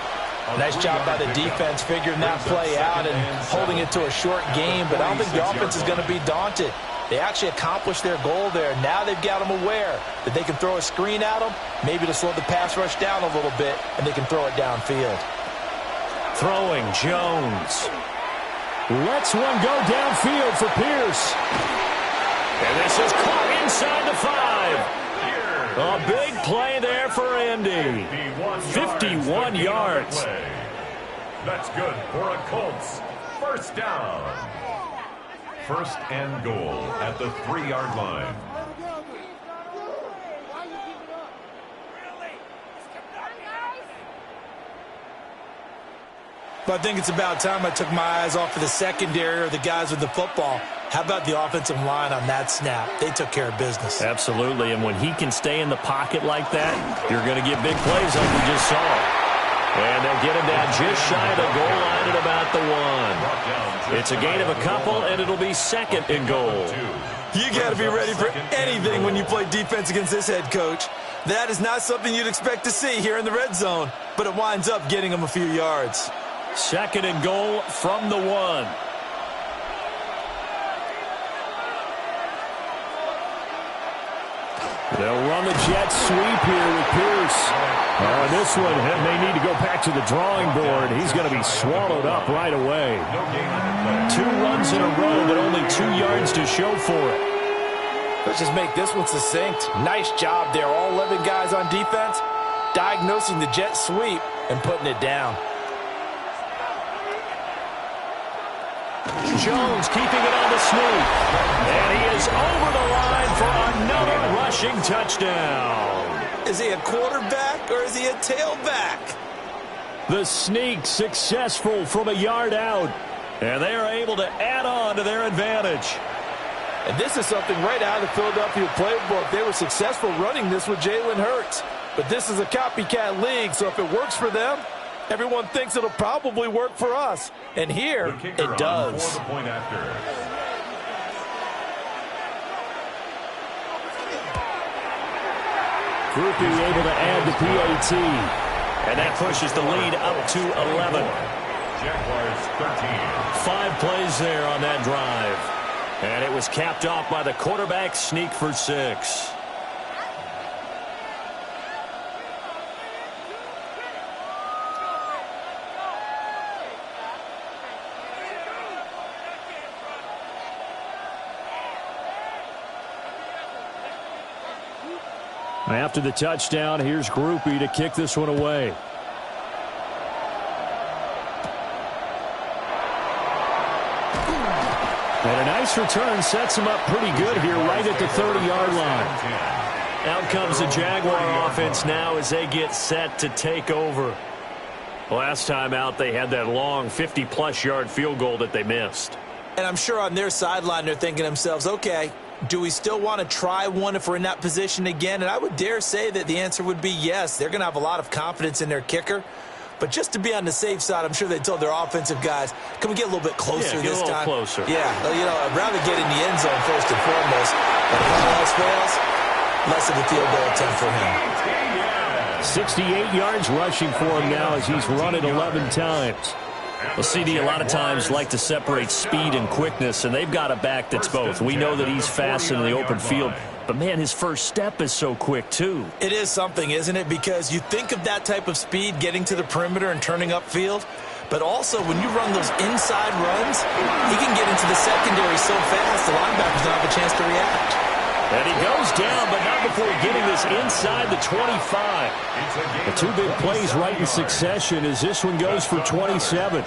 Nice job by the defense figuring that play out and holding it to a short game, but I don't think the offense is going to be daunted. They actually accomplished their goal there. Now they've got them aware that they can throw a screen at them, maybe to slow the pass rush down a little bit, and they can throw it downfield. Throwing Jones. Lets one go downfield for Pierce. And this is caught inside the 5. A big play there for Andy. 51 yards. That's good for a Colts first down. First and goal at the 3-yard line. But I think it's about time I took my eyes off of the secondary or the guys with the football. How about the offensive line on that snap? They took care of business. Absolutely, and when he can stay in the pocket like that, you're going to get big plays like we just saw. And they'll get him down just shy of the goal line at about the 1. It's a gain of a couple, and it'll be second and goal. You got to be ready for anything when you play defense against this head coach. That is not something you'd expect to see here in the red zone, but it winds up getting him a few yards. Second and goal from the 1. They'll run the jet sweep here with Pierce. This one may need to go back to the drawing board. He's going to be swallowed up right away. 2 runs in a row, but only 2 yards to show for it. Let's just make this one succinct. Nice job there. All 11 guys on defense, diagnosing the jet sweep and putting it down. Jones keeping it on the sneak. And he is over the line for another rushing touchdown. Is he a quarterback or is he a tailback? The sneak successful from a yard out. And they are able to add on to their advantage. And this is something right out of the Philadelphia playbook. They were successful running this with Jalen Hurts. But this is a copycat league, so if it works for them, everyone thinks it'll probably work for us. And here, it does. For the point after. Groupie able to add the PAT. And that pushes the lead up to 11. Jaguars 13. 5 plays there on that drive. And it was capped off by the quarterback sneak for 6. After the touchdown, here's Groupie to kick this one away. And a nice return sets him up pretty good here right at the 30-yard line. Out comes the Jaguar offense now as they get set to take over. Last time out, they had that long 50-plus yard field goal that they missed. And I'm sure on their sideline they're thinking to themselves, okay, do we still want to try one if we're in that position again? And I would dare say that the answer would be yes. They're going to have a lot of confidence in their kicker. But just to be on the safe side, I'm sure they told their offensive guys, can we get a little bit closer this time? Closer. Yeah, you know, I'd rather get in the end zone first and foremost. But if all else fails, less of a field goal attempt for him. 68 yards rushing for him now as he's run it 11 times. Well, CD a lot of times like to separate speed and quickness, and they've got a back that's both. We know that he's fast in the open field, but, man, his first step is so quick, too. It is something, isn't it? Because you think of that type of speed getting to the perimeter and turning upfield, but also when you run those inside runs, he can get into the secondary so fast the linebackers don't have a chance to react. And he goes down, but not before getting this inside the 25. The 2 big plays right in succession as this one goes for 27.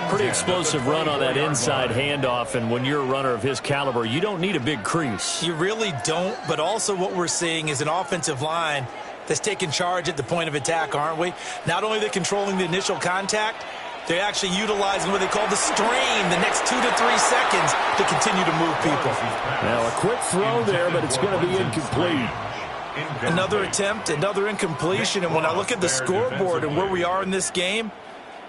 Pretty explosive run on that inside handoff, and when you're a runner of his caliber, you don't need a big crease. You really don't, but also what we're seeing is an offensive line that's taking charge at the point of attack, aren't we? Not only are they controlling the initial contact, they're actually utilizing what they call the strain, the next 2 to 3 seconds to continue to move people. Now a quick throw there, but it's going to be incomplete. Another attempt, another incompletion, and when I look at the scoreboard and where we are in this game,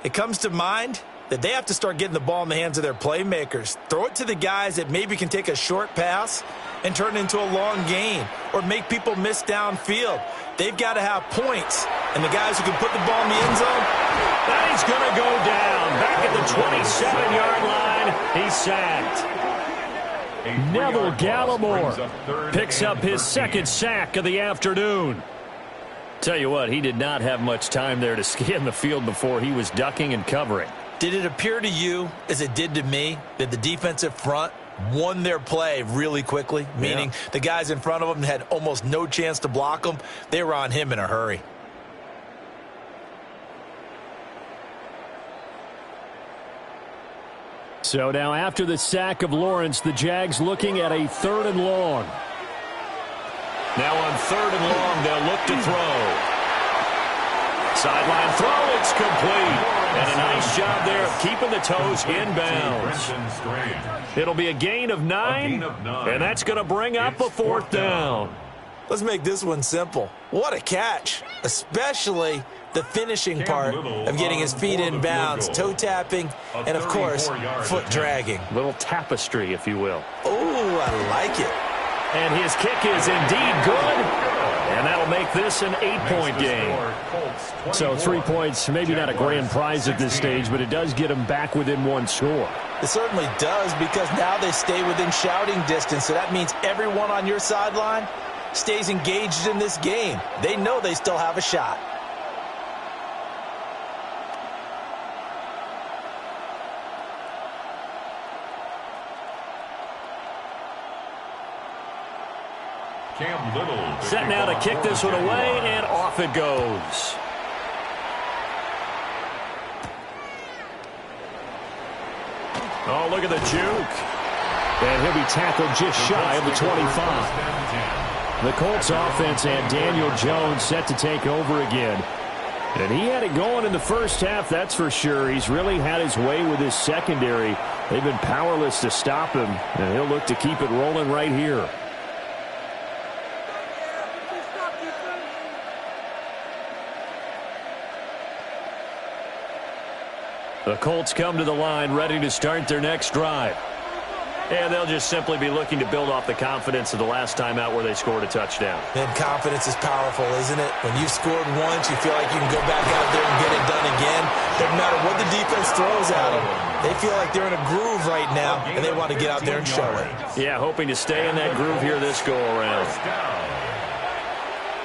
it comes to mind that they have to start getting the ball in the hands of their playmakers. Throw it to the guys that maybe can take a short pass and turn it into a long gain or make people miss downfield. They've got to have points, and the guys who can put the ball in the end zone, and he's going to go down. Back at the 27-yard line, he's sacked. Neville Gallimore picks up his second sack of the afternoon. Tell you what, he did not have much time there to scan the field before he was ducking and covering. Did it appear to you, as it did to me, that the defensive front won their play really quickly, meaning the guys in front of them had almost no chance to block them. They were on him in a hurry. So now after the sack of Lawrence, the Jags looking at a 3rd and long. Now on 3rd and long, they'll look to throw. Sideline throw, it's complete. And a nice job there of keeping the toes inbounds. It'll be a gain of 9, and that's going to bring up a 4th down. Let's make this one simple. What a catch, especially the finishing part of getting his feet in bounds, toe tapping, and of course, foot dragging. Little tapestry, if you will. Oh, I like it. And his kick is indeed good. And that'll make this an 8-point game. So 3 points, maybe not a grand prize at this stage, but it does get them back within 1 score. It certainly does, because now they stay within shouting distance. So that means everyone on your sideline stays engaged in this game. They know they still have a shot. Set now to kick this one away, and off it goes. Oh, look at the juke. And he'll be tackled just shy of the 25. The Colts offense and Daniel Jones set to take over again. And he had it going in the first half, that's for sure. He's really had his way with his secondary. They've been powerless to stop him, and he'll look to keep it rolling right here. The Colts come to the line ready to start their next drive. And they'll just simply be looking to build off the confidence of the last time out where they scored a touchdown. And confidence is powerful, isn't it? When you've scored once, you feel like you can go back out there and get it done again. Doesn't matter what the defense throws at them. They feel like they're in a groove right now, and they want to get out there and show it. Yeah, hoping to stay in that groove here this go-around.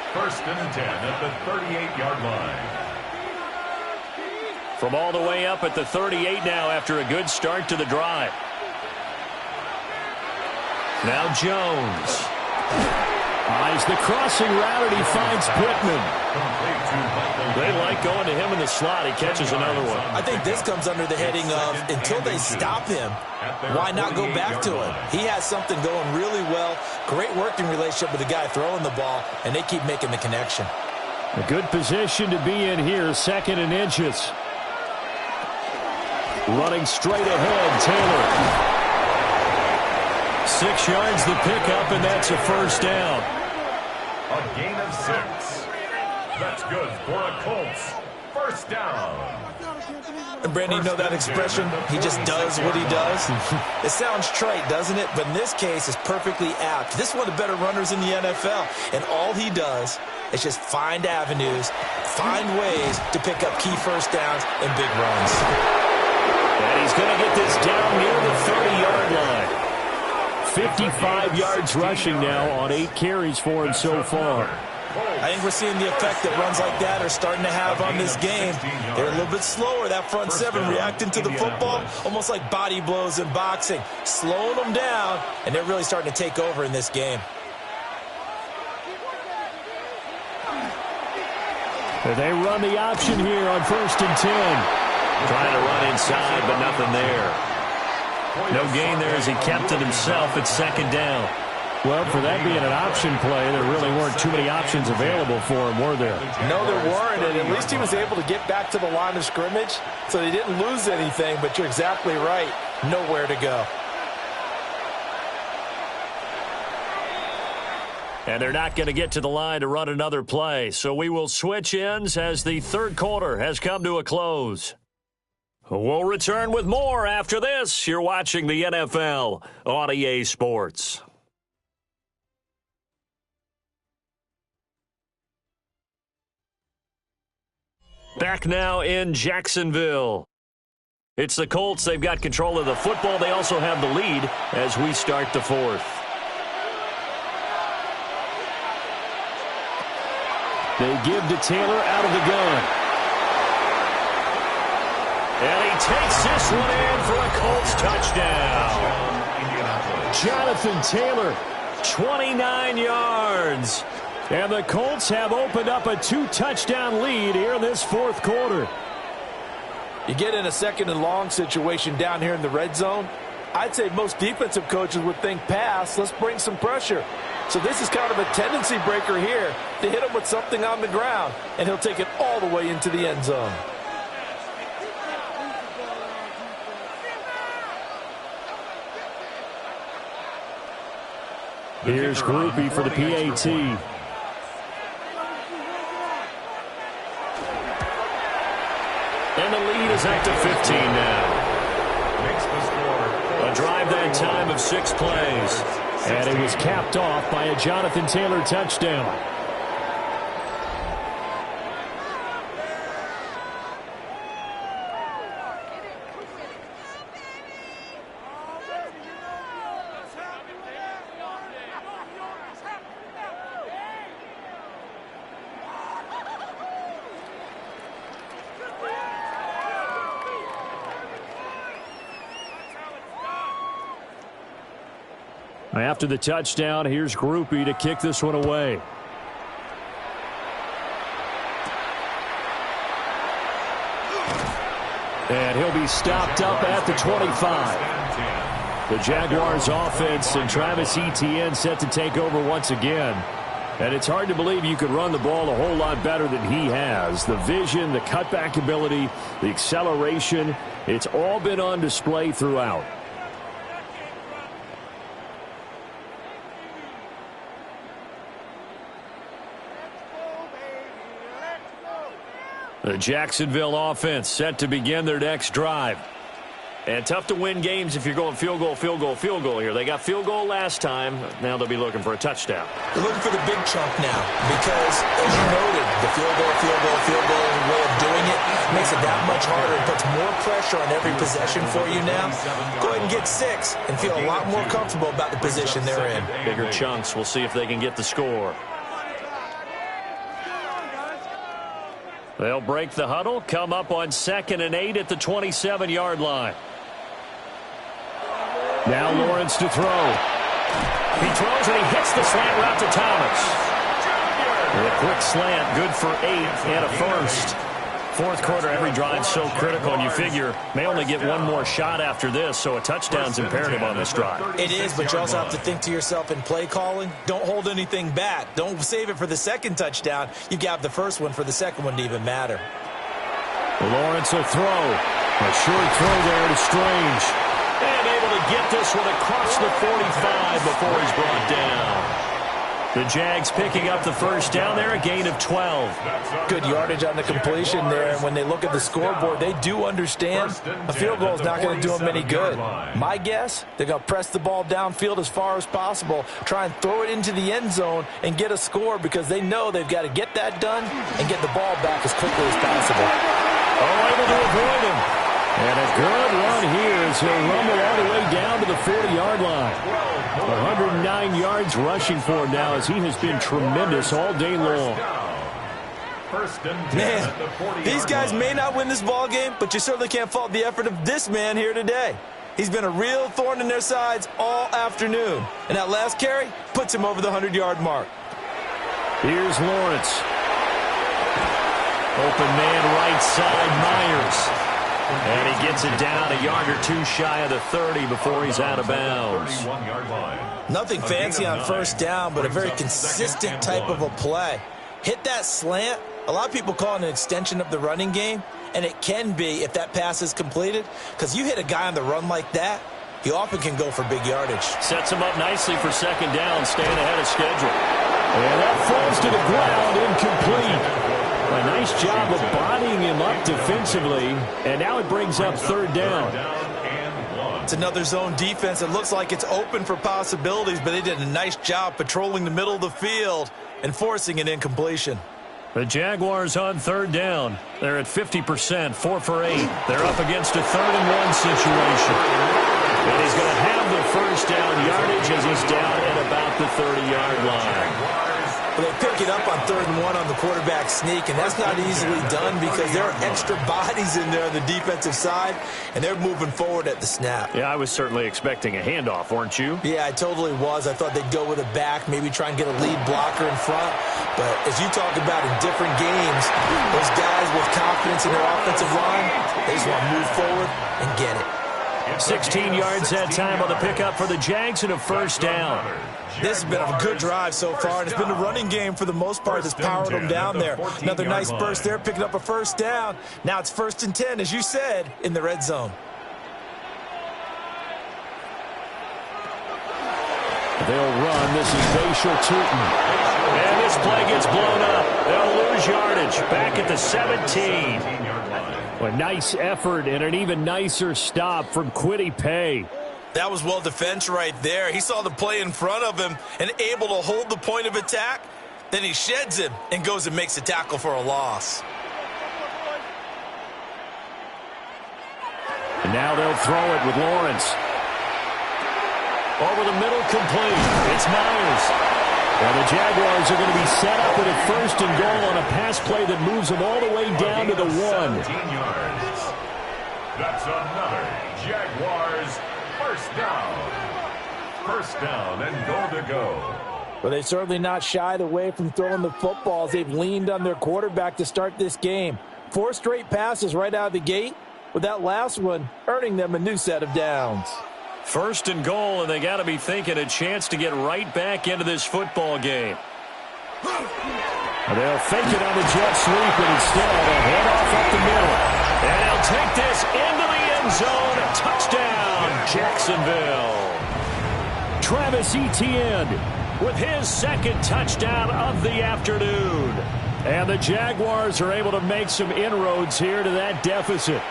First and 10 at the 38-yard line. From all the way up at the 38 now after a good start to the drive. Now Jones. Eyes the crossing route, and he finds Pittman. They like going to him in the slot. He catches another one. I think this comes under the heading of, until they stop him, why not go back to him? He has something going really well. Great working relationship with the guy throwing the ball, and they keep making the connection. A good position to be in here, 2nd and inches. Running straight ahead, Taylor. 6 yards the pickup, and that's a first down. A gain of 6. That's good for a Colts. First down. And Brandon, you know that expression? He just does what he does. It sounds trite, doesn't it? But in this case, it's perfectly apt. This is one of the better runners in the NFL. And all he does is just find avenues, find ways to pick up key first downs and big runs. And he's going to get this down near the 30-yard line. 55 yards rushing now on 8 carries for him so far. I think we're seeing the effect that runs like that are starting to have on this game. They're a little bit slower, that front 7, reacting to the football, almost like body blows in boxing, slowing them down, and they're really starting to take over in this game. They run the option here on 1st and 10. Trying to run inside, but nothing there. No gain there as he kept it himself at 2nd down. Well, for that being an option play, there really weren't too many options available for him, were there? No, there weren't, and at least he was able to get back to the line of scrimmage, so they didn't lose anything, but you're exactly right. Nowhere to go. And they're not going to get to the line to run another play, so we will switch ends as the 3rd quarter has come to a close. We'll return with more after this. You're watching the NFL on EA Sports. Back now in Jacksonville. It's the Colts. They've got control of the football. They also have the lead as we start the 4th. They give to Taylor out of the gun. And he takes this one in for a Colts touchdown. Jonathan Taylor, 29 yards. And the Colts have opened up a 2-touchdown lead here in this fourth quarter. You get in a second and long situation down here in the red zone. I'd say most defensive coaches would think pass, let's bring some pressure. So this is kind of a tendency breaker here to hit him with something on the ground, and he'll take it all the way into the end zone. Here's Groupie for the PAT. And the lead is up to 15 now. A drive that time of 6 plays. And it was capped off by a Jonathan Taylor touchdown. After the touchdown, here's Groupie to kick this one away. And he'll be stopped up at the 25. The Jaguars offense and Travis Etienne set to take over once again. And it's hard to believe you could run the ball a whole lot better than he has. The vision, the cutback ability, the acceleration, it's all been on display throughout. The Jacksonville offense set to begin their next drive. And tough to win games if you're going field goal, field goal, field goal here. They got field goal last time. Now they'll be looking for a touchdown. They're looking for the big chunk now because, as you noted, the field goal way of doing it makes it that much harder. It puts more pressure on every possession for you now. Go ahead and get 6 and feel a lot more comfortable about the position they're in. Bigger chunks. We'll see if they can get the score. They'll break the huddle, come up on 2nd and 8 at the 27-yard line. Now Lawrence to throw. He throws and he hits the slant route to Thomas. A quick slant, good for 8 and a first. Fourth quarter, every drive so critical, and you figure may only get one more shot after this, so a touchdown's imperative on this drive. It is, but you also have to think to yourself in play calling, don't hold anything back. Don't save it for the second touchdown. You got the first one for the second one to even matter. Lawrence will throw. A short throw there to Strange. And able to get this one across the 45 before he's brought down. The Jags picking up the first down there, a gain of 12. Good yardage on the completion there, and when they look at the scoreboard, they do understand a field goal is not going to do them any good. My guess, they're going to press the ball downfield as far as possible, try and throw it into the end zone and get a score because they know they've got to get that done and get the ball back as quickly as possible. Oh, able to avoid him. And a good run here as he'll rumble all the way down to the 40-yard line. 109 yards rushing for him now as he has been tremendous all day long. Man, these guys may not win this ball game, but you certainly can't fault the effort of this man here today. He's been a real thorn in their sides all afternoon. And that last carry puts him over the 100-yard mark. Here's Lawrence. Open man right side, Myers. And he gets it down a yard or two shy of the 30 before he's out of bounds. Nothing fancy on first down, but a very consistent type of a play. Hit that slant. A lot of people call it an extension of the running game, and it can be if that pass is completed, because you hit a guy on the run like that, he often can go for big yardage. Sets him up nicely for second down, staying ahead of schedule. And that falls to the ground, incomplete. A nice job of bodying him up defensively, and now it brings up third down. It's another zone defense. It looks like it's open for possibilities, but they did a nice job patrolling the middle of the field and forcing an incompletion. The Jaguars on third down. They're at 50%, 4 for 8. They're up against a 3rd-and-1 situation. And he's going to have the first down yardage as he's down at about the 30-yard line. But they pick it up on 3rd and 1 on the quarterback sneak, and that's not easily done because there are extra bodies in there on the defensive side, and they're moving forward at the snap. Yeah, I was certainly expecting a handoff, weren't you? Yeah, I totally was. I thought they'd go with a back, maybe try and get a lead blocker in front. But as you talk about in different games, those guys with confidence in their offensive line, they just want to move forward and get it. 16 yards that time on the pickup for the Jags and a first down. This has been a good drive so far, and it's been the running game for the most part that's powered them down there. Another nice burst there, picking up a first down. Now it's 1st and 10, as you said, in the red zone. They'll run. This is Bashal Tootin. And this play gets blown up. They'll lose yardage. Back at the 17. A nice effort and an even nicer stop from Kwity Paye. That was well defense right there. He saw the play in front of him and able to hold the point of attack. Then he sheds him and goes and makes a tackle for a loss. And now they'll throw it with Lawrence. Over the middle, complete. It's Myers. And the Jaguars are going to be set up with a 1st and goal on a pass play that moves them all the way down to the 1. 17 yards. That's another Jaguars first down. First down and goal to go. But they certainly not shied away from throwing the footballs. They've leaned on their quarterback to start this game. 4 straight passes right out of the gate, with that last one earning them a new set of downs. 1st and goal, and they got to be thinking a chance to get right back into this football game. They'll fake it on the jet sweep, and instead a handoff up the middle. And they'll take this into the end zone. A touchdown, Jacksonville. Travis Etienne with his 2nd touchdown of the afternoon. And the Jaguars are able to make some inroads here to that deficit.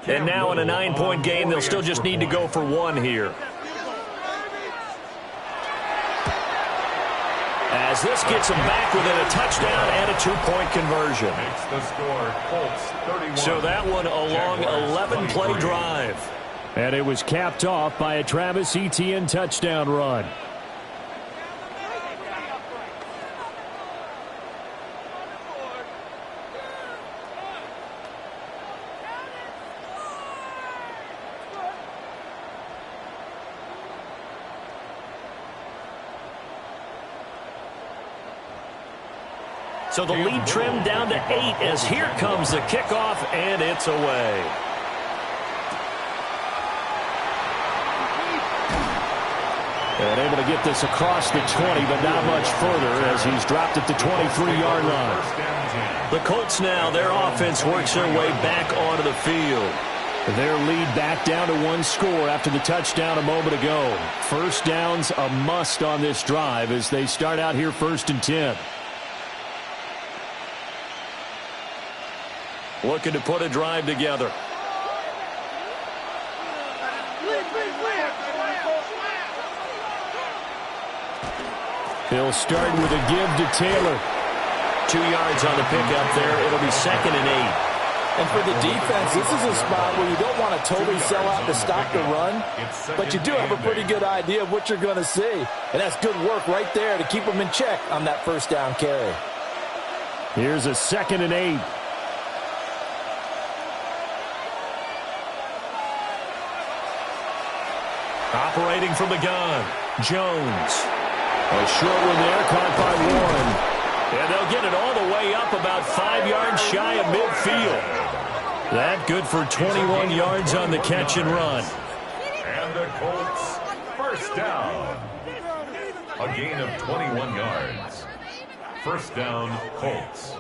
And now in a 9-point game, they'll still just need to go for 1 here. As this gets them back within a touchdown and a 2-point conversion. Makes the score Colts 31. So that one a long 11-play drive. And it was capped off by a Travis Etienne touchdown run. So the lead trimmed down to 8 as here comes the kickoff, and it's away. And able to get this across the 20, but not much further as he's dropped at the 23-yard line. The Colts now, their offense works their way back onto the field. Their lead back down to 1 score after the touchdown a moment ago. First down's a must on this drive as they start out here 1st and 10. Looking to put a drive together. He'll start with a give to Taylor. 2 yards on the pickup there. It'll be 2nd and 8. And for the defense, this is a spot where you don't want to totally sell out to stop the run, but you do have a pretty good idea of what you're going to see. And that's good work right there to keep them in check on that 1st down carry. Here's a 2nd and 8. Operating from the gun, Jones. A short one there, caught by Warren. And they'll get it all the way up about 5 yards shy of midfield. That good for 21 yards on the catch and run. And the Colts, first down. A gain of 21 yards. First down, Colts.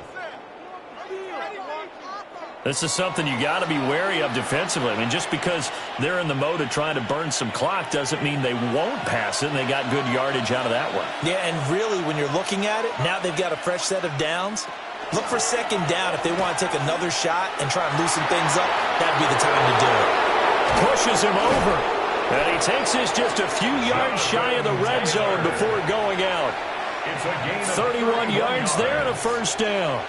This is something you got to be wary of defensively. I mean, just because they're in the mode of trying to burn some clock doesn't mean they won't pass it, and they got good yardage out of that one. Yeah, and really, when you're looking at it, now they've got a fresh set of downs. Look for 2nd down if they want to take another shot and try and loosen things up. That'd be the time to do it. Pushes him over. And he takes this just a few yards shy of the red zone before going out. It's a gain of 31 yards there and a first down.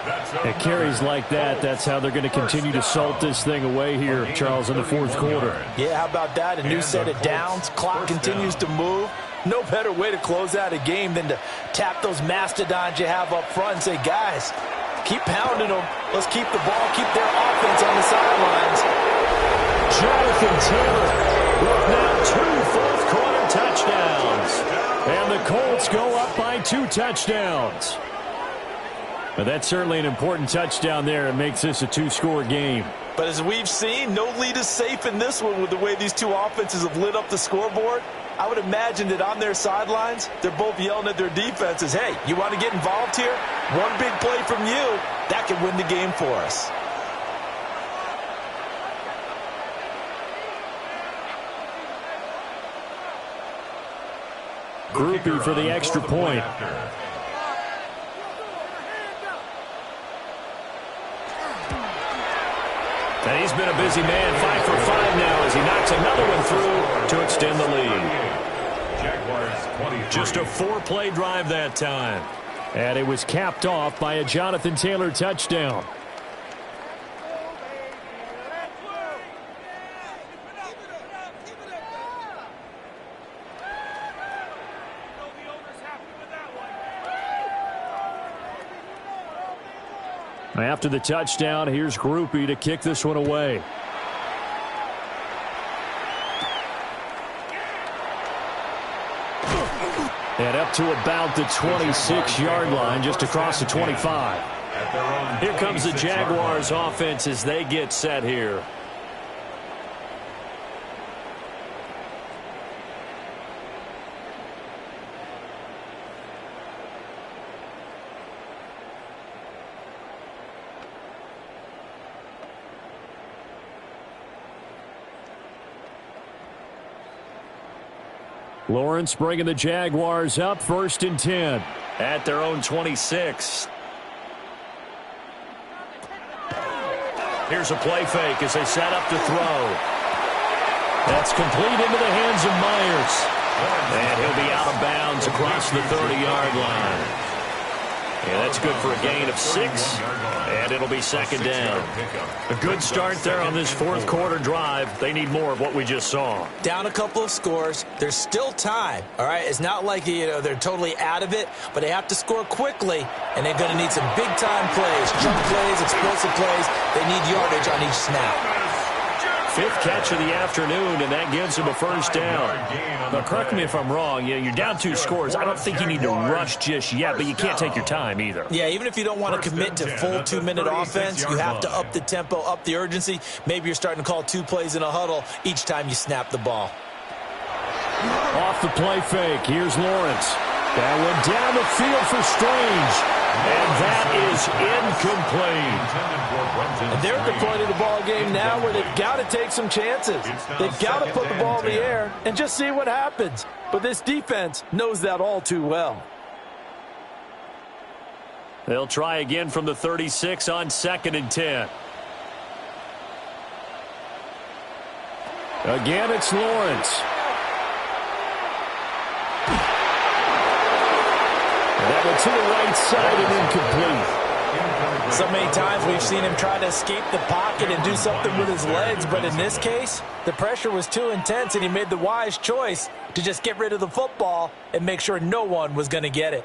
It carries like that. That's how they're going to continue to salt this thing away here, Charles, in the fourth quarter. Yeah, how about that? A new set of downs. Clock continues to move. No better way to close out a game than to tap those mastodons you have up front and say, guys, keep pounding them. Let's keep the ball, keep their offense on the sidelines. Jonathan Taylor with now 2 fourth-quarter touchdowns. And the Colts go up by 2 touchdowns. But that's certainly an important touchdown there. It makes this a 2-score game. But as we've seen, no lead is safe in this one with the way these two offenses have lit up the scoreboard. I would imagine that on their sidelines, they're both yelling at their defenses, hey, you want to get involved here? One big play from you, that could win the game for us. Groupie for the extra point. And he's been a busy man, 5 for 5 now as he knocks another one through to extend the lead. Jaguars 23. Just a 4-play drive that time. And it was capped off by a Jonathan Taylor touchdown. After the touchdown, here's Groupie to kick this one away. And up to about the 26-yard line, just across the 25. Here comes the Jaguars offense as they get set here. Lawrence bringing the Jaguars up, 1st and 10 at their own 26. Here's a play fake as they set up to throw. That's complete into the hands of Myers. And he'll be out of bounds across the 30-yard line. Yeah, that's good for a gain of 6, and it'll be 2nd down. A good start there on this fourth-quarter drive. They need more of what we just saw. Down a couple of scores. There's still time, all right? It's not like, they're totally out of it, but they have to score quickly, and they're going to need some big-time plays, jump plays, explosive plays. They need yardage on each snap. 5th catch of the afternoon, and that gives him a first down. Now, correct me if I'm wrong. You're down 2 scores. I don't think you need to rush just yet, but you can't take your time either. Yeah, even if you don't want to commit to full 2-minute offense, you have to up the tempo, up the urgency. Maybe you're starting to call 2 plays in a huddle each time you snap the ball. Off the play fake, here's Lawrence. That went down the field for Strange. And that is incomplete. And they're at the point of the ball game now where they've got to take some chances. They've got to put the ball in the air and just see what happens. But this defense knows that all too well. They'll try again from the 36 on 2nd and 10. Again, it's Lawrence. That went to the right side and incomplete. So many times we've seen him try to escape the pocket and do something with his legs, but in this case, the pressure was too intense and he made the wise choice to just get rid of the football and make sure no one was going to get it.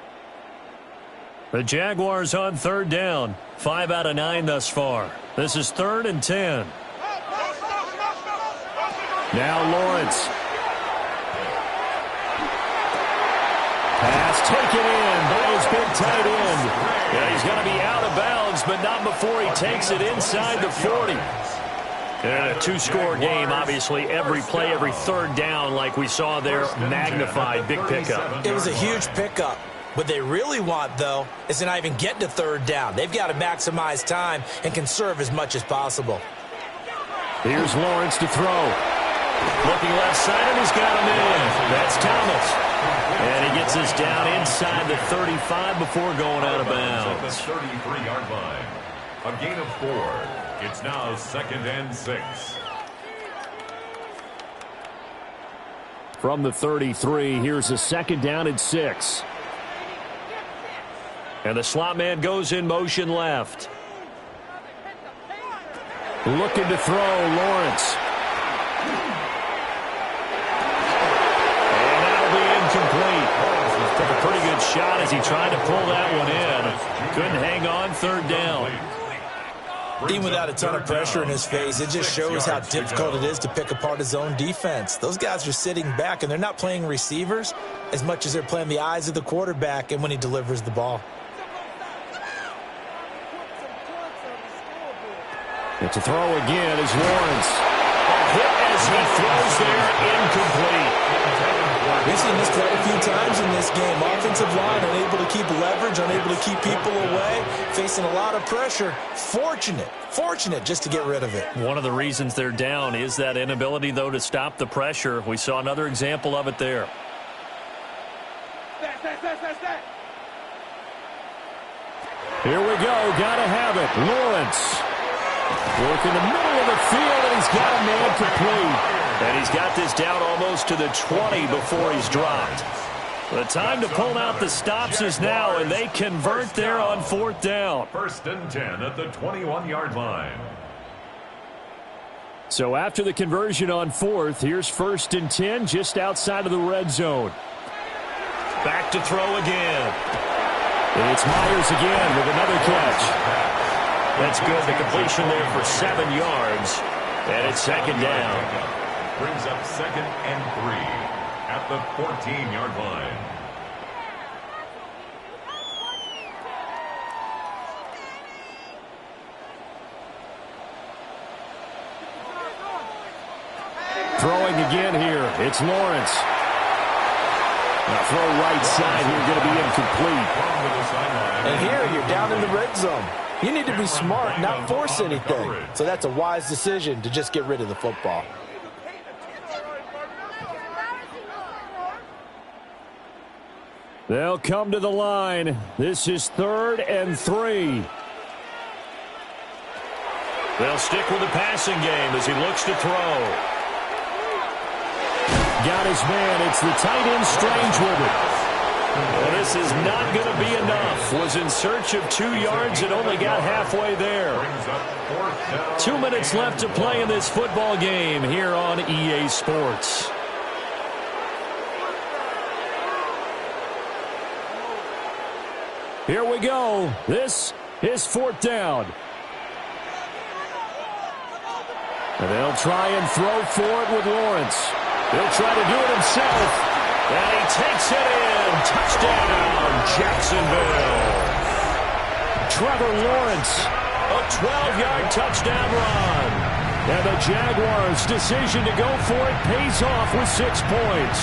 The Jaguars on 3rd down. 5 out of 9 thus far. This is 3rd and 10. Now Lawrence. Pass taken in by his big tight end. Yeah, he's going to be out of bounds, but not before he takes it inside the 40. And a 2-score game, obviously. Every play, every 3rd down, like we saw there, magnified. Big pickup. It was a huge pickup. What they really want, though, is to not even get to 3rd down. They've got to maximize time and conserve as much as possible. Here's Lawrence to throw. Looking left side, and he's got him in. That's Thomas. And he gets us down inside the 35 before going out of bounds. At the 33-yard line. A gain of 4. It's now 2nd and 6. From the 33, here's a 2nd down and 6. And the slot man goes in motion left. Looking to throw, Lawrence. And that'll be incomplete. Took a pretty good shot as he tried to pull that one in. Couldn't hang on, third down. Even without a ton of pressure in his face, it just shows how difficult it is to pick apart his own defense. Those guys are sitting back, and they're not playing receivers as much as they're playing the eyes of the quarterback and when he delivers the ball. It's a throw again as Lawrence. A hit as he throws there, incomplete. We've seen this quite a few times in this game. Offensive line unable to keep leverage, unable to keep people away, facing a lot of pressure. Fortunate just to get rid of it. One of the reasons they're down is that inability, though, to stop the pressure. We saw another example of it there. Here we go. Gotta have it. Lawrence. Work in the middle of the field, and he's got a man complete. And he's got this down almost to the 20 before he's dropped. The time to pull out the stops is now, and they convert there on fourth down. 1st and 10 at the 21-yard line. So after the conversion on fourth, here's 1st and 10 just outside of the red zone. Back to throw again. And it's Myers again with another catch. That's good. The completion there for 7 yards. And it's 2nd down. Brings up 2nd and 3 at the 14-yard line. Throwing again here. It's Lawrence. Now throw right side here, going to be incomplete. And here you're down in the red zone. You need to be smart, not force anything. So that's a wise decision to just get rid of the football. They'll come to the line. This is 3rd and 3. They'll stick with the passing game as he looks to throw. Got his man. It's the tight end Strange with it. Well, this is not going to be enough. Was in search of 2 yards and only got halfway there. 2 minutes left to play in this football game here on EA Sports. Here we go. This is 4th down. And they'll try and throw for it with Lawrence. He'll try to do it himself. And he takes it in. Touchdown, Jacksonville. Trevor Lawrence, a 12-yard touchdown run. And the Jaguars' decision to go for it pays off with 6 points.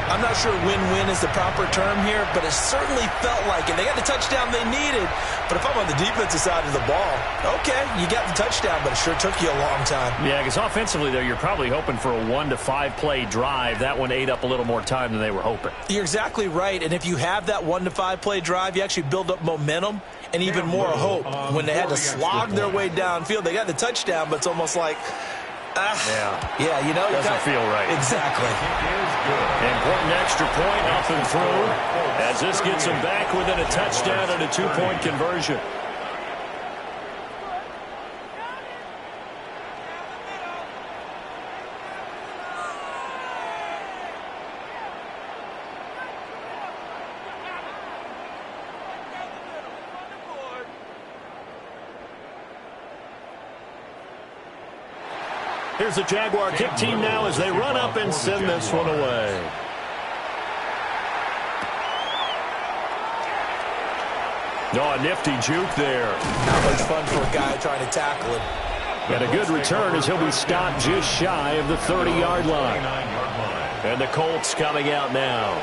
I'm not sure win-win is the proper term here, but it certainly felt like it. They got the touchdown they needed, but if I'm on the defensive side of the ball, okay, you got the touchdown, but it sure took you a long time. Yeah, because offensively, though, you're probably hoping for a 1 to 5 play drive. That one ate up a little more time than they were hoping. You're exactly right, and if you have that 1 to 5 play drive, you actually build up momentum and even more hope. When they had to slog their way downfield, they got the touchdown, but it's almost like, yeah, you know, doesn't feel right. Exactly. Important extra point up and through as this gets them back within a touchdown and a 2-point conversion. Here's the Jaguar kick team now as they run up and send this one away. Oh, a nifty juke there. Not much fun for a guy trying to tackle him. And a good return as he'll be stopped just shy of the 30-yard line. And the Colts coming out now.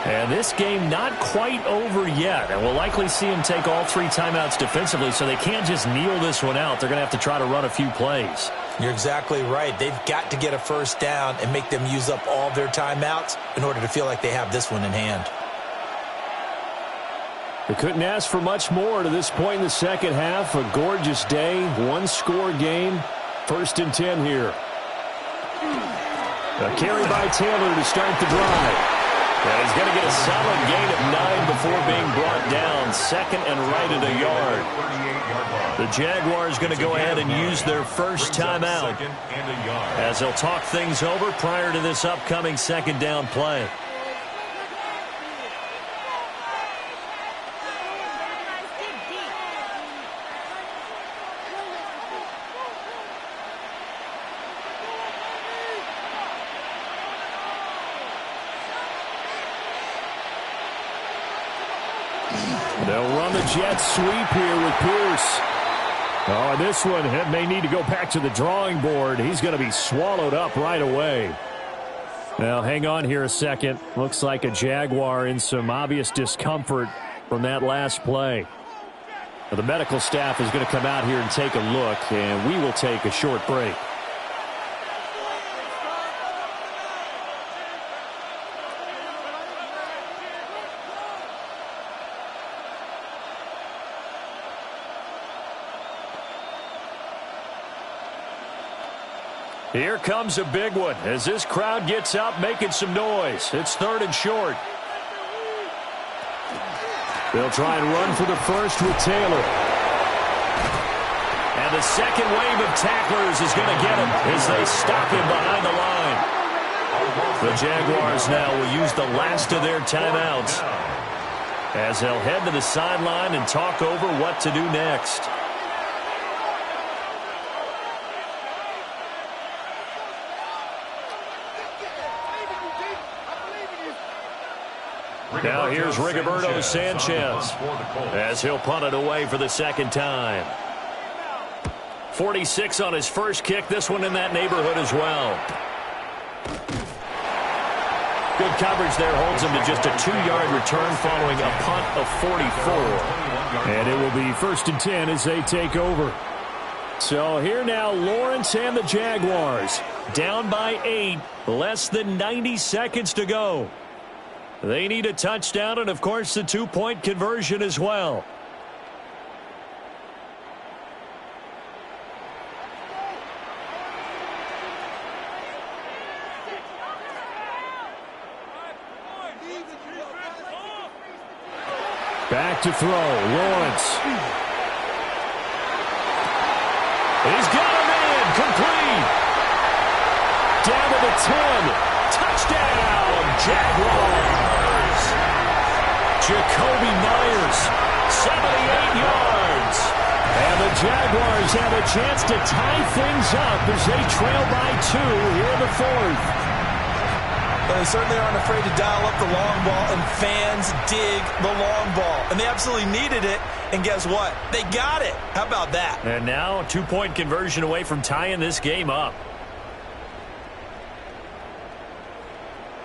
And this game not quite over yet. And we'll likely see him take all 3 timeouts defensively, so they can't just kneel this one out. They're going to have to try to run a few plays. You're exactly right. They've got to get a first down and make them use up all their timeouts in order to feel like they have this one in hand. They couldn't ask for much more to this point in the second half. A gorgeous day, 1-score game. 1st and 10 here. A carry by Taylor to start the drive. And he's going to get a solid gain of 9 before being brought down. Second and right at a yard. The Jaguars going to go ahead and use their first timeout as they'll talk things over prior to this upcoming second down play. They'll run the jet sweep here with Pierce. Oh, this one may need to go back to the drawing board. He's going to be swallowed up right away. Now, hang on here a second. Looks like a Jaguar in some obvious discomfort from that last play. Now, the medical staff is going to come out here and take a look, and we will take a short break. Here comes a big one as this crowd gets up making some noise. It's 3rd and short. They'll try and run for the first with Taylor. And the second wave of tacklers is going to get him as they stop him behind the line. The Jaguars now will use the last of their timeouts as they'll head to the sideline and talk over what to do next. Now here's Rigoberto Sanchez as he'll punt it away for the second time. 46 on his first kick. This one in that neighborhood as well. Good coverage there holds him to just a 2-yard return following a punt of 44. And it will be 1st and 10 as they take over. So here now Lawrence and the Jaguars down by 8. Less than 90 seconds to go. They need a touchdown and, of course, the 2-point conversion as well. Back to throw. Lawrence. He's got him in. Complete. Down to the 10. Touchdown, Jaguars. Jacoby Myers, 78 yards. And the Jaguars have a chance to tie things up as they trail by 2 here in the 4th. Well, they certainly aren't afraid to dial up the long ball, and fans dig the long ball. And they absolutely needed it, and guess what? They got it. How about that? And now a 2-point conversion away from tying this game up.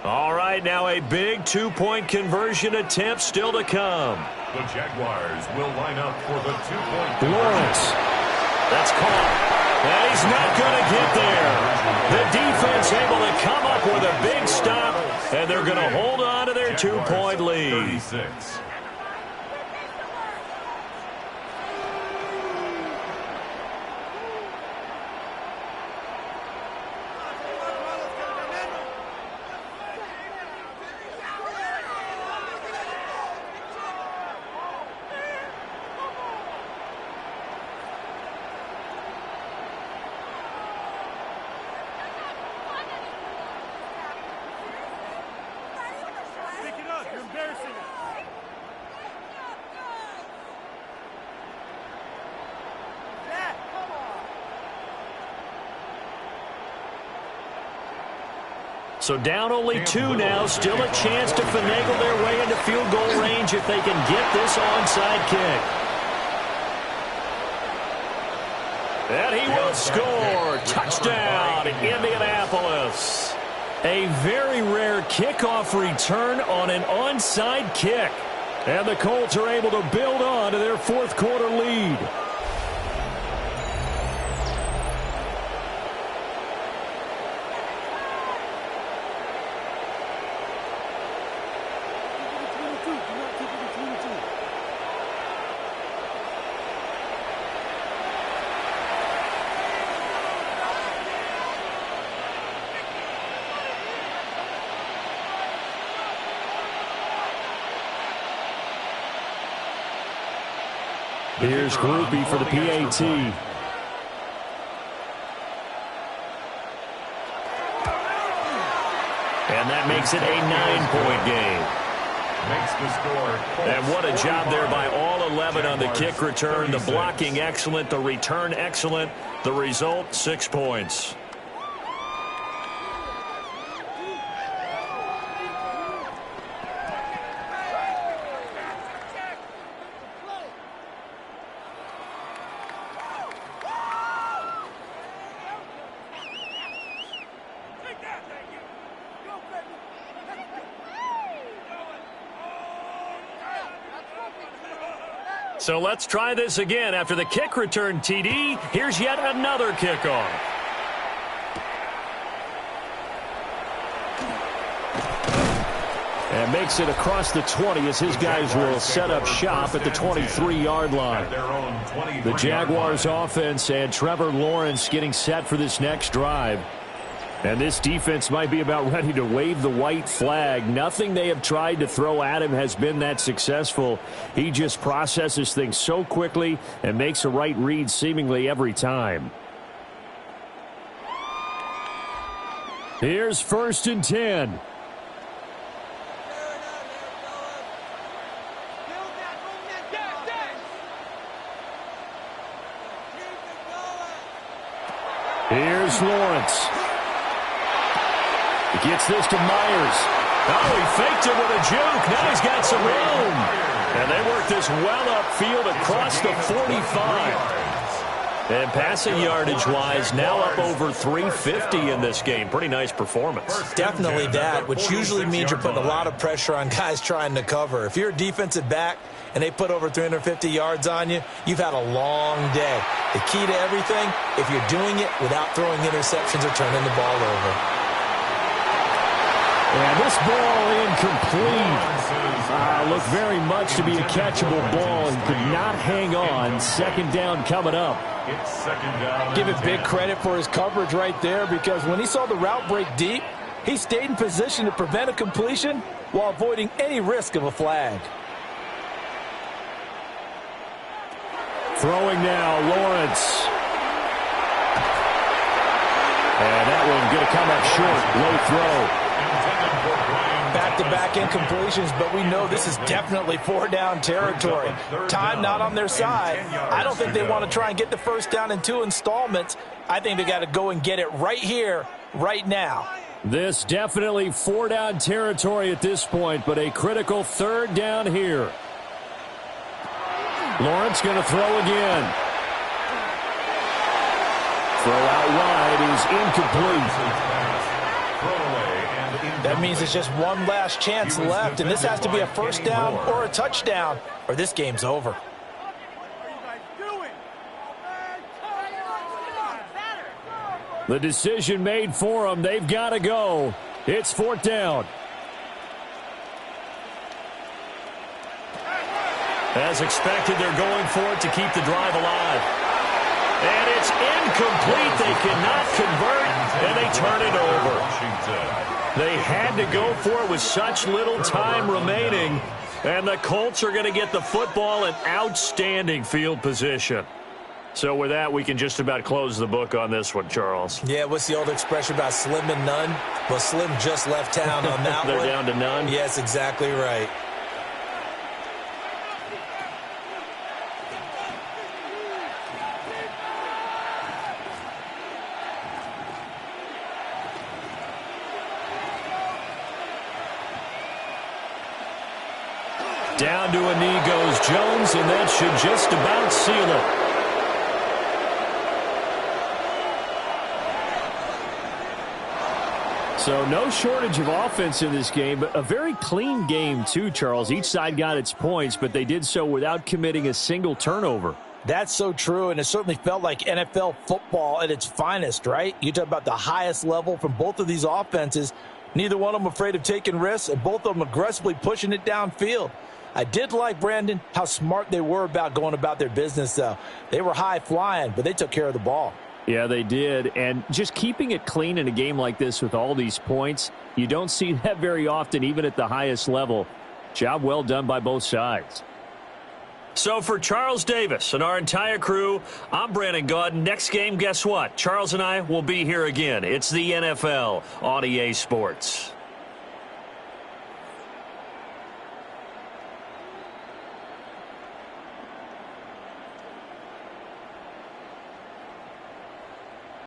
All right, now a big 2-point conversion attempt still to come. The Jaguars will line up for the 2-point conversion. Lawrence. That's caught. And he's not going to get there. The defense able to come up with a big stop, and they're going to hold on to their 2-point lead. 36. So down only 2 now, still a chance to finagle their way into field goal range if they can get this onside kick. And he will score. Touchdown, Indianapolis. A very rare kickoff return on an onside kick. And the Colts are able to build on to their 4th quarter lead. Here's Groupie for the PAT. And that makes it a 9-point game. Makes the score. And what a job there by all 11 on the kick return. The blocking excellent, the return excellent. The result, 6 points. So let's try this again. After the kick return TD, here's yet another kickoff. And makes it across the 20 as his guys will set up shop at the 23-yard line. The Jaguars offense and Trevor Lawrence getting set for this next drive. And this defense might be about ready to wave the white flag. Nothing they have tried to throw at him has been that successful. He just processes things so quickly and makes a right read seemingly every time. Here's 1st and 10. Here's Lawrence. He gets this to Myers. Oh, he faked it with a juke. Now he's got some room. And they work this well upfield across the 45. And passing yardage-wise, now up over 350 in this game. Pretty nice performance. Definitely that, which usually means you're putting a lot of pressure on guys trying to cover. If you're a defensive back and they put over 350 yards on you, you've had a long day. The key to everything, if you're doing it without throwing interceptions or turning the ball over. And this ball incomplete. Looked very much to be a catchable ball and could not hang on. 2nd down coming up. It's 2nd down. Give it big credit for his coverage right there, because when he saw the route break deep, he stayed in position to prevent a completion while avoiding any risk of a flag. Throwing now, Lawrence. And that one going to come up short. Low throw. Back-to-back incompletions, but we know this is definitely 4-down territory. Time not on their side. I don't think they want to try and get the 1st down in 2 installments. I think they got to go and get it right here, right now. This definitely 4-down territory at this point, but a critical 3rd down here. Lawrence going to throw again. Throw out wide is incomplete. That means it's just one last chance left, and this has to be a 1st down or a touchdown, or this game's over. The decision made for them. They've got to go. It's 4th down. As expected, they're going for it to keep the drive alive. And it's incomplete. They cannot convert, and they turn it over. They had to go for it with such little time remaining. And the Colts are going to get the football in outstanding field position. So with that, we can just about close the book on this one, Charles. Yeah, what's the old expression about slim and none? Well, Slim just left town on that They're one. down to none? Yes, exactly right. Down to a knee goes Jones, and that should just about seal it. So no shortage of offense in this game, but a very clean game too, Charles. Each side got its points, but they did so without committing a single turnover. That's so true, and it certainly felt like NFL football at its finest, right? You talk about the highest level from both of these offenses. Neither one of them afraid of taking risks, and both of them aggressively pushing it downfield. I did like, Brandon, how smart they were about going about their business, though. They were high-flying, but they took care of the ball. Yeah, they did. And just keeping it clean in a game like this with all these points, you don't see that very often, even at the highest level. Job well done by both sides. So for Charles Davis and our entire crew, I'm Brandon Gaudin. Next game, guess what? Charles and I will be here again. It's the NFL on EA Sports.